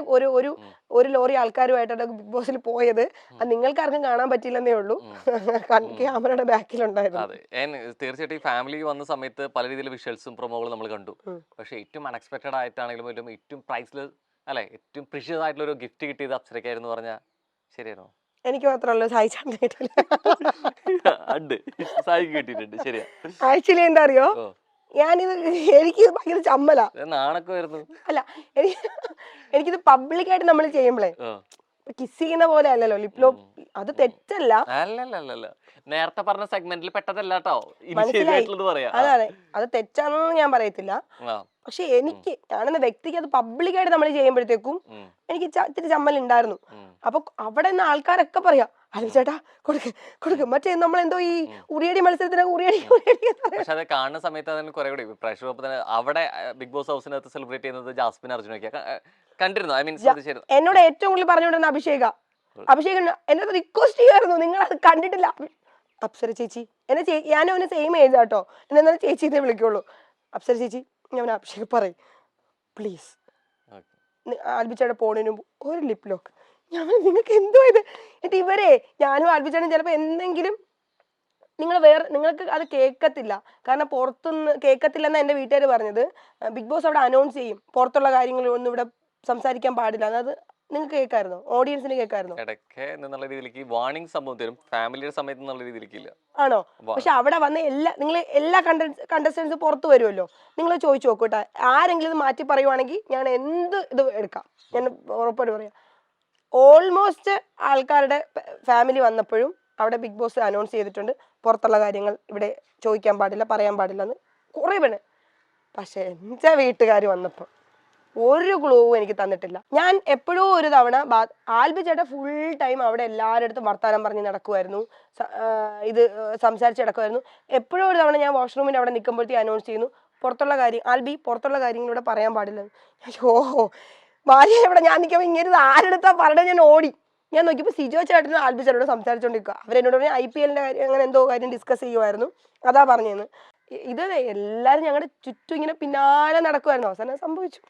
ഒരു ലോറി ആൾക്കാരുമായിട്ടാണ് ബിഗ് ബോസിൽ പോയത്. അത് നിങ്ങൾക്ക് ആർക്കും കാണാൻ പറ്റില്ലെന്നേ ഉള്ളൂ, ക്യാമറയുടെ ബാക്കിലുണ്ടായിരുന്നു. തീർച്ചയായിട്ടും ഫാമിലി വന്ന സമയത്ത് പല രീതിയിലുള്ള വിഷ്വൽസും പ്രൊമോകളും നമ്മൾ കണ്ടു. പക്ഷെ ഏറ്റവും അൺഎക്സ്പെക്ടഡ് ആയിട്ടാണെങ്കിലും ഏറ്റവും പ്രൈസ്ലെസ് അല്ലെ ഏറ്റവും പ്രീഷ്യസ് ആയിട്ടുള്ള ഒരു ഗിഫ്റ്റ് കിട്ടിയത് അപ്സരയ്ക്കായിരുന്നു പറഞ്ഞാൽ ശരിയാണോ? എനിക്ക് മാത്രമല്ല സായിച്ചാണ്ട് കിട്ടില്ല. ആക്ച്വലി എന്താ അറിയോ, ഞാനിത് എനിക്ക് ഭയങ്കര ചമ്മല അല്ല, എനിക്കിത് പബ്ലിക്കായിട്ട് നമ്മൾ ചെയ്യുമ്പോഴേ കിസ് ചെയ്യുന്ന പോലെ അല്ലല്ലോ ലിപ് ലോക്ക്, അത് തെറ്റല്ല. നേരത്തെ പറഞ്ഞ സെഗ്മെന്റിൽ പെട്ടതല്ല കേട്ടോ, അതാണ്, അത് തെറ്റാണെന്ന് ഞാൻ പറയത്തില്ല. പക്ഷെ ഞാനെന്ന വ്യക്തിക്ക് അത് പബ്ലിക്കായിട്ട് നമ്മൾ ചെയ്യുമ്പോഴത്തേക്കും എനിക്ക് ഇത്തിരി ചമ്മൽ ഉണ്ടായിരുന്നു. അപ്പൊ അവിടെ നിന്ന് ആൾക്കാരൊക്കെ പറയാ അല്ല ചേട്ടാ കൊടുക്ക് മറ്റേ നമ്മളെന്തോ ഈ ഉറിയടി മത്സരത്തിനൊക്കെ ഉറിയടി പക്ഷെ അത് കാണുന്ന സമയത്ത് അതിന് കുറെ കൂടി പ്രേക്ഷകർ അവിടെ ബിഗ് ബോസ് ഹൗസിനകത്ത് സെലിബ്രേറ്റ് ചെയ്യുന്നത് ജാസ്മിൻ അർജുനൊക്കെ കണ്ടിരുന്നു. ഐ മീൻ എന്നോട് ഏറ്റവും കൂടുതൽ പറഞ്ഞുകൊണ്ടിരുന്ന അഭിഷേക് എന്നെ റിക്വസ്റ്റ് ചെയ്യുമായിരുന്നു, നിങ്ങൾ അത് കണ്ടിട്ടില്ല അപ്സര ചേച്ചി ഞാനും അവന് സെയിം ഏജ് ആട്ടോ, എന്നെ ചേച്ചിനെ വിളിക്കുള്ളൂ. അപ്സര ചേച്ചി ഞാൻ അഭിഷേക് പറയും പ്ലീസ് ആൽബിച്ചയുടെ പോണിനും ഒരു ലിപ് ലോക്ക്. ഞാൻ നിങ്ങൾക്ക് എന്തോ ഇത് എന്നിട്ട് ഞാനും ആൽബിച്ചേട്ടനും ചിലപ്പോൾ എന്തെങ്കിലും നിങ്ങൾക്ക് അത് കേൾക്കത്തില്ല, കാരണം പുറത്തുനിന്ന് കേൾക്കത്തില്ലെന്നാണ് എൻ്റെ വീട്ടുകാർ പറഞ്ഞത്. ബിഗ് ബോസ് അവിടെ അനൗൺസ് ചെയ്യും പുറത്തുള്ള കാര്യങ്ങളൊന്നും ഇവിടെ സംസാരിക്കാൻ പാടില്ല, അത് നിങ്ങൾക്ക് കേൾക്കായിരുന്നോ? ഓഡിയൻസിന് കേൾക്കായിരുന്നോ? ആണോ? പക്ഷെ അവിടെ വന്ന് എല്ലാ കണ്ടസ്റ്റൻസ് പുറത്ത് വരുമല്ലോ, നിങ്ങൾ ചോദിച്ചു നോക്കൂട്ടെ, ആരെങ്കിലും ഇത് മാറ്റി പറയുവാണെങ്കിൽ ഞാൻ എന്ത് ഇത് എടുക്കാം, ഞാൻ ഉറപ്പായിട്ട് പറയാം. ഓൾമോസ്റ്റ് ആൾക്കാരുടെ ഫാമിലി വന്നപ്പോഴും അവിടെ ബിഗ് ബോസ് അനൗൺസ് ചെയ്തിട്ടുണ്ട് പുറത്തുള്ള കാര്യങ്ങൾ ഇവിടെ ചോദിക്കാൻ പാടില്ല പറയാൻ പാടില്ല എന്ന് കുറേ പേര്. പക്ഷെ എൻ്റെ വീട്ടുകാർ വന്നപ്പോൾ ഒരു ക്ലൂവും എനിക്ക് തന്നിട്ടില്ല. ഞാൻ എപ്പോഴും ഒരു തവണ ആൽബി ചേട്ടൻ ഫുൾ ടൈം അവിടെ എല്ലാവരുടെ അടുത്തും വർത്താനം പറഞ്ഞ് നടക്കുമായിരുന്നു, ഇത് സംസാരിച്ച് നടക്കുമായിരുന്നു. എപ്പോഴും ഒരു തവണ ഞാൻ വാഷ്റൂമിൻ്റെ അവിടെ നിൽക്കുമ്പോഴത്തേക്ക് അനൗൺസ് ചെയ്യുന്നു, പുറത്തുള്ള കാര്യം ആൽബി പുറത്തുള്ള കാര്യങ്ങളിലൂടെ പറയാൻ പാടില്ല. ഓഹോ ഭാര്യ എവിടെ, ഞാൻ നിൽക്കുമ്പോൾ ഇങ്ങനെ ആരെടുത്താ പറഞ്ഞത്, ഞാൻ ഓടി. ഞാൻ നോക്കിയപ്പോൾ സിജോ ചേട്ടനും ആൽബി ചേട്ടനോട് സംസാരിച്ചുകൊണ്ടിരിക്കുക. അവരെന്നോട് പറഞ്ഞാൽ IPL കാര്യം അങ്ങനെ എന്തോ കാര്യം ഡിസ്കസ് ചെയ്യുമായിരുന്നു, അതാ പറഞ്ഞതെന്ന്. ഇത് എല്ലാവരും ഞങ്ങളുടെ ചുറ്റും ഇങ്ങനെ പിന്നാലെ നടക്കുമായിരുന്നു. അവസാനം സംഭവിച്ചു.